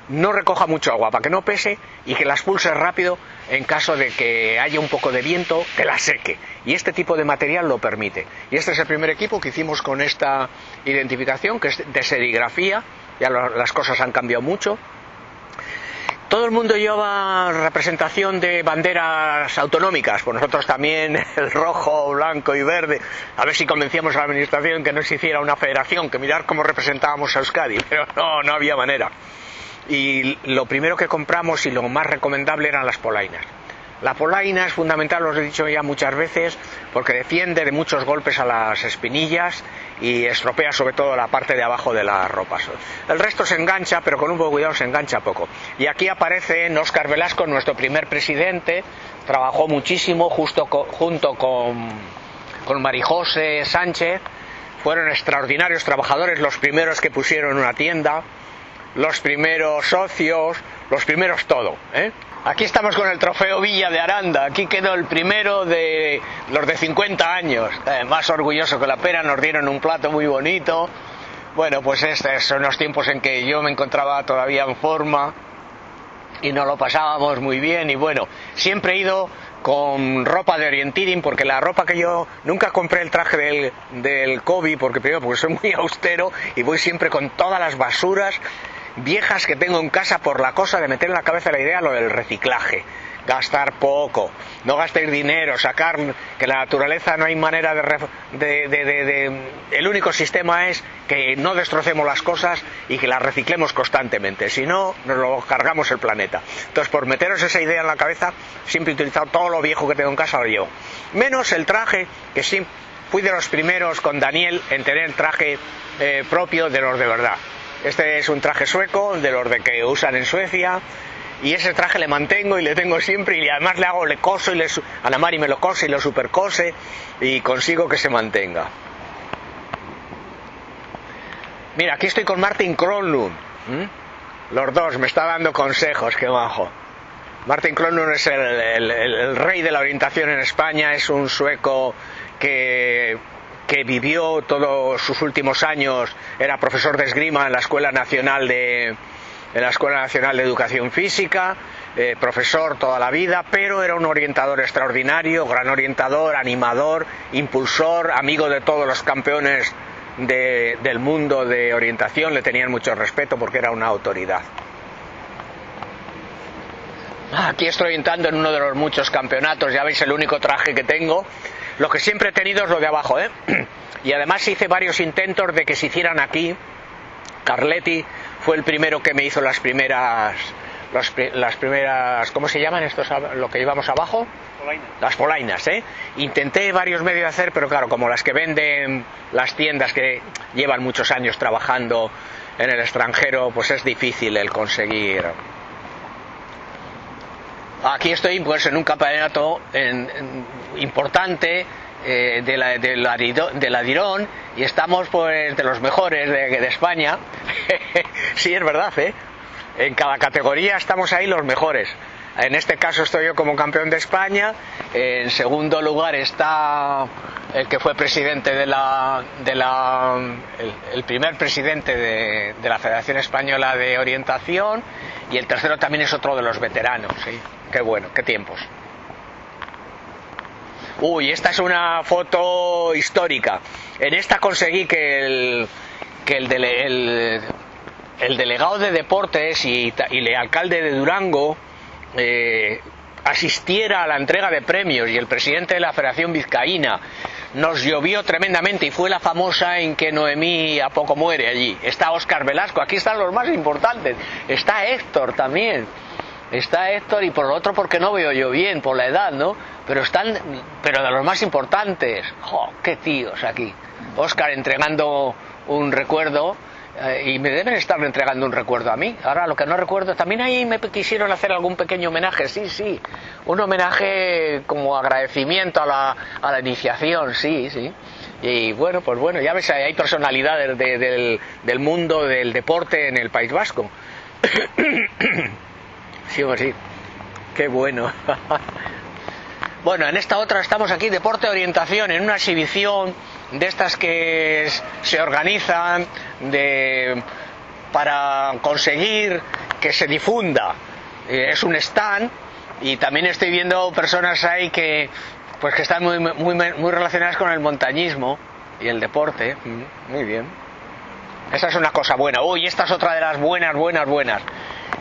no recoja mucho agua, para que no pese y que la expulse rápido en caso de que haya un poco de viento, que la seque. Y este tipo de material lo permite. Y este es el primer equipo que hicimos con esta identificación, que es de serigrafía, ya las cosas han cambiado mucho. Todo el mundo lleva representación de banderas autonómicas, pues nosotros también, el rojo, blanco y verde. A ver si convencíamos a la administración que no se hiciera una federación, que mirar cómo representábamos a Euskadi, pero no había manera. Y lo primero que compramos y lo más recomendable eran las polainas. La polaina es fundamental, os he dicho ya muchas veces, porque defiende de muchos golpes a las espinillas y estropea sobre todo la parte de abajo de las ropas. El resto se engancha, pero con un poco de cuidado se engancha poco. Y aquí aparece Óscar Velasco, nuestro primer presidente, trabajó muchísimo junto con Marijose Sánchez, fueron extraordinarios trabajadores, los primeros que pusieron una tienda, los primeros socios, los primeros todo, ¿eh? Aquí estamos con el trofeo Villa de Aranda. Aquí quedó el primero de los de 50 años. Más orgulloso que la pera, nos dieron un plato muy bonito. Bueno, pues estos son los tiempos en que yo me encontraba todavía en forma y nos lo pasábamos muy bien. Y bueno, siempre he ido con ropa de orienteering, porque la ropa que yo nunca compré el traje del COVID, porque primero porque soy muy austero y voy siempre con todas las basuras viejas que tengo en casa por la cosa de meter en la cabeza la idea lo del reciclaje, gastar poco, no gastéis dinero, sacar que la naturaleza no hay manera el único sistema es que no destrocemos las cosas y que las reciclemos constantemente, si no nos lo cargamos el planeta. Entonces, por meteros esa idea en la cabeza, siempre he utilizado todo lo viejo que tengo en casa, lo llevo, menos el traje, que sí fui de los primeros con Daniel en tener traje propio de los de verdad. Este es un traje sueco, de los de que usan en Suecia, y ese traje le mantengo y le tengo siempre, y además le coso, y Ana Mari me lo cose y lo supercose, y consigo que se mantenga. Mira, aquí estoy con Martin Kronlund, los dos, me está dando consejos, qué majo. Martin Kronlund es el rey de la orientación en España, es un sueco que vivió todos sus últimos años, era profesor de esgrima en la Escuela Nacional de Educación Física, profesor toda la vida, pero era un orientador extraordinario, gran orientador, animador, impulsor, amigo de todos los campeones del mundo de orientación, le tenían mucho respeto porque era una autoridad. Aquí estoy entrando en uno de los muchos campeonatos, ya veis el único traje que tengo. Lo que siempre he tenido es lo de abajo, ¿eh? Y además hice varios intentos de que se hicieran aquí. Carletti fue el primero que me hizo las primeras, ¿cómo se llaman estos, lo que llevamos abajo? Polainas. Las polainas, ¿eh? Intenté varios medios de hacer, pero claro, como las que venden las tiendas que llevan muchos años trabajando en el extranjero, pues es difícil el conseguir. Aquí estoy pues en un campeonato importante del Adirón, y estamos pues de los mejores de España. Sí, es verdad, ¿eh? En cada categoría estamos ahí los mejores. En este caso estoy yo como campeón de España. En segundo lugar está el que fue presidente el primer presidente de la Federación Española de Orientación, y el tercero también es otro de los veteranos, ¿sí? Qué bueno, qué tiempos. Uy, esta es una foto histórica. En esta conseguí que el delegado de deportes y el alcalde de Durango asistiera a la entrega de premios, y el presidente de la Federación Vizcaína. Nos llovió tremendamente y fue la famosa en que Noemí a poco muere allí. Está Óscar Velasco, aquí están los más importantes. Está Héctor también. Está Héctor, y por lo otro porque no veo yo bien, por la edad, ¿no? Pero de los más importantes. ¡Jo! ¡Qué tíos aquí! Óscar entregando un recuerdo, y me deben estar entregando un recuerdo a mí. Ahora lo que no recuerdo, también ahí me quisieron hacer algún pequeño homenaje, sí, un homenaje como agradecimiento a la iniciación, sí. Y bueno, pues bueno, ya ves, hay personalidades del mundo del deporte en el País Vasco. Sí, qué bueno. Bueno, en esta otra estamos aquí, deporte de orientación, en una exhibición de estas que se organizan para conseguir que se difunda. Es un stand, y también estoy viendo personas ahí que están muy relacionadas con el montañismo y el deporte. Muy bien. Esa es una cosa buena. Uy, esta es otra de las buenas.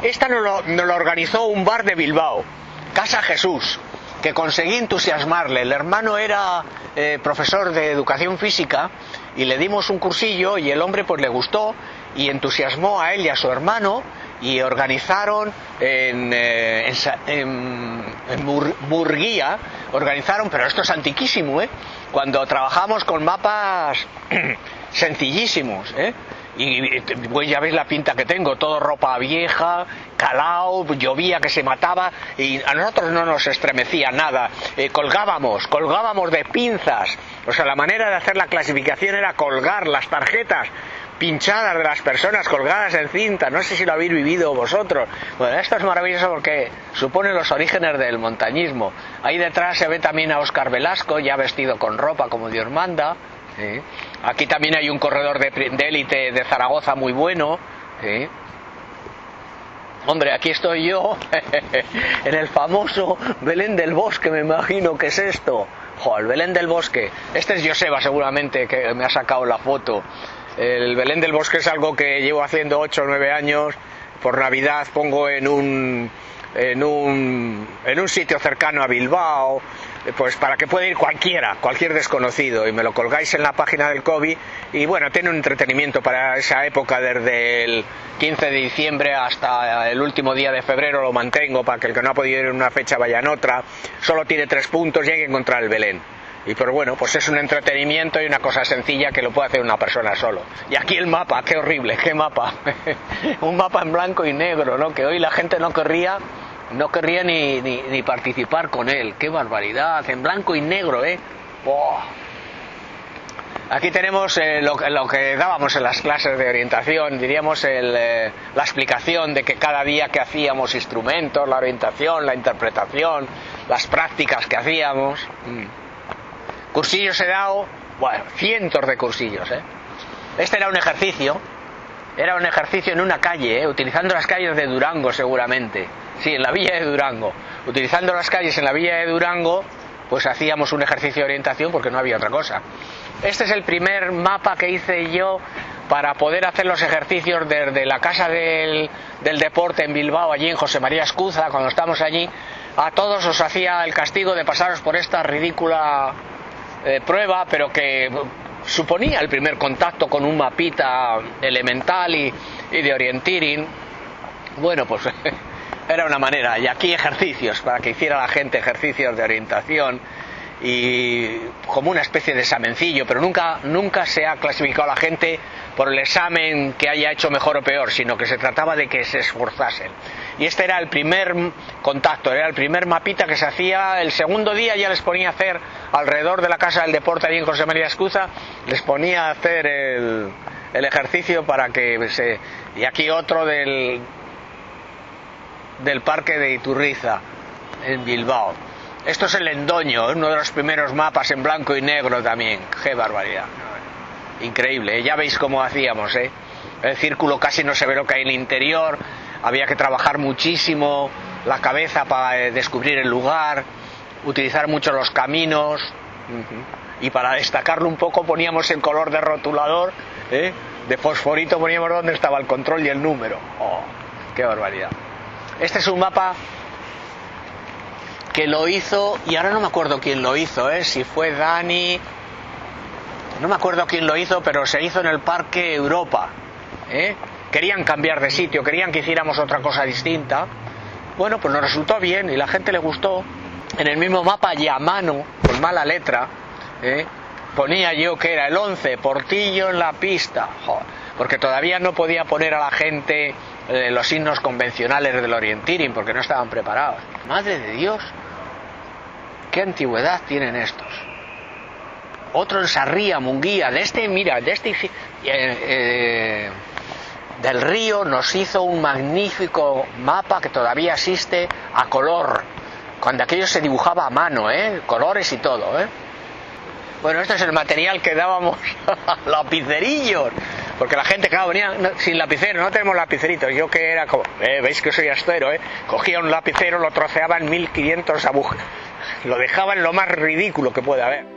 Esta nos lo organizó un bar de Bilbao, Casa Jesús, que conseguí entusiasmarle. El hermano era profesor de educación física y le dimos un cursillo y el hombre pues le gustó y entusiasmó a él y a su hermano y organizaron en Murguía, pero esto es antiquísimo, cuando trabajamos con mapas sencillísimos, y pues ya veis la pinta que tengo, todo ropa vieja, calao, llovía que se mataba y a nosotros no nos estremecía nada. Colgábamos de pinzas, o sea, la manera de hacer la clasificación era colgar las tarjetas pinchadas de las personas colgadas en cinta. No sé si lo habéis vivido vosotros. Bueno, esto es maravilloso porque supone los orígenes del montañismo. Ahí detrás se ve también a Óscar Velasco ya vestido con ropa como Dios manda. ¿Sí? Aquí también hay un corredor de élite de Zaragoza muy bueno. ¿Sí? Hombre, aquí estoy yo en el famoso Belén del Bosque, me imagino que es esto. El Belén del Bosque. Este es Joseba seguramente, que me ha sacado la foto. El Belén del Bosque es algo que llevo haciendo 8 o 9 años. Por Navidad pongo en un sitio cercano a Bilbao, pues para que pueda ir cualquier desconocido, y me lo colgáis en la página del COVID. Y bueno, tiene un entretenimiento para esa época, desde el 15 de diciembre hasta el último día de febrero lo mantengo, para que el que no ha podido ir en una fecha vaya en otra. Solo tiene 3 puntos y hay que encontrar el Belén. Y pero bueno, pues es un entretenimiento y una cosa sencilla que lo puede hacer una persona solo. Y aquí el mapa, qué horrible, qué mapa. Un mapa en blanco y negro, ¿no? Que hoy la gente no querría ni participar con él. Qué barbaridad, en blanco y negro, Oh. Aquí tenemos lo que dábamos en las clases de orientación, diríamos la explicación de que cada día que hacíamos instrumentos, la orientación, la interpretación, las prácticas que hacíamos. Cursillos he dado, bueno, cientos de cursillos, Este era un ejercicio en una calle, utilizando las calles de Durango seguramente. Sí, en la villa de Durango. Utilizando las calles en la villa de Durango, pues hacíamos un ejercicio de orientación porque no había otra cosa. Este es el primer mapa que hice yo para poder hacer los ejercicios desde la Casa del Deporte en Bilbao, allí en José María Escuza. Cuando estamos allí, a todos os hacía el castigo de pasaros por esta ridícula prueba, pero que suponía el primer contacto con un mapita elemental y de orienteering. Bueno, pues era una manera. Y aquí ejercicios, para que hiciera la gente ejercicios de orientación, y como una especie de examencillo, pero nunca se ha clasificado a la gente por el examen que haya hecho mejor o peor, sino que se trataba de que se esforzasen. Y este era el primer contacto, era el primer mapita que se hacía. El segundo día ya les ponía a hacer alrededor de la Casa del Deporte, allí en José María Escuza, les ponía a hacer el ejercicio para que y aquí otro del Parque de Iturriza, en Bilbao. Esto es el Endoño, uno de los primeros mapas en blanco y negro también. ¡Qué barbaridad! Increíble, ya veis cómo hacíamos, El círculo casi no se ve lo que hay en el interior. Había que trabajar muchísimo la cabeza para descubrir el lugar, utilizar mucho los caminos, y para destacarlo un poco poníamos el color de rotulador, de fosforito, poníamos dónde estaba el control y el número. ¡Oh, qué barbaridad! Este es un mapa que lo hizo, y ahora no me acuerdo quién lo hizo, si fue Dani, no me acuerdo quién lo hizo, pero se hizo en el Parque Europa. Querían cambiar de sitio, querían que hiciéramos otra cosa distinta. Bueno, pues nos resultó bien y la gente le gustó. En el mismo mapa, y a mano, con mala letra, ponía yo que era el 11, Portillo en la pista. Joder, porque todavía no podía poner a la gente los signos convencionales del orienteering porque no estaban preparados. Madre de Dios, qué antigüedad tienen estos. Otro en Sarria, Munguía, del Río nos hizo un magnífico mapa que todavía existe a color, cuando aquello se dibujaba a mano, colores y todo, Bueno, este es el material que dábamos a lapicerillos, porque la gente, claro, venía sin lapicero, no tenemos lapiceritos. Yo que era como, veis que soy astero, cogía un lapicero, lo troceaba en 1500 agujas, lo dejaba en lo más ridículo que puede haber.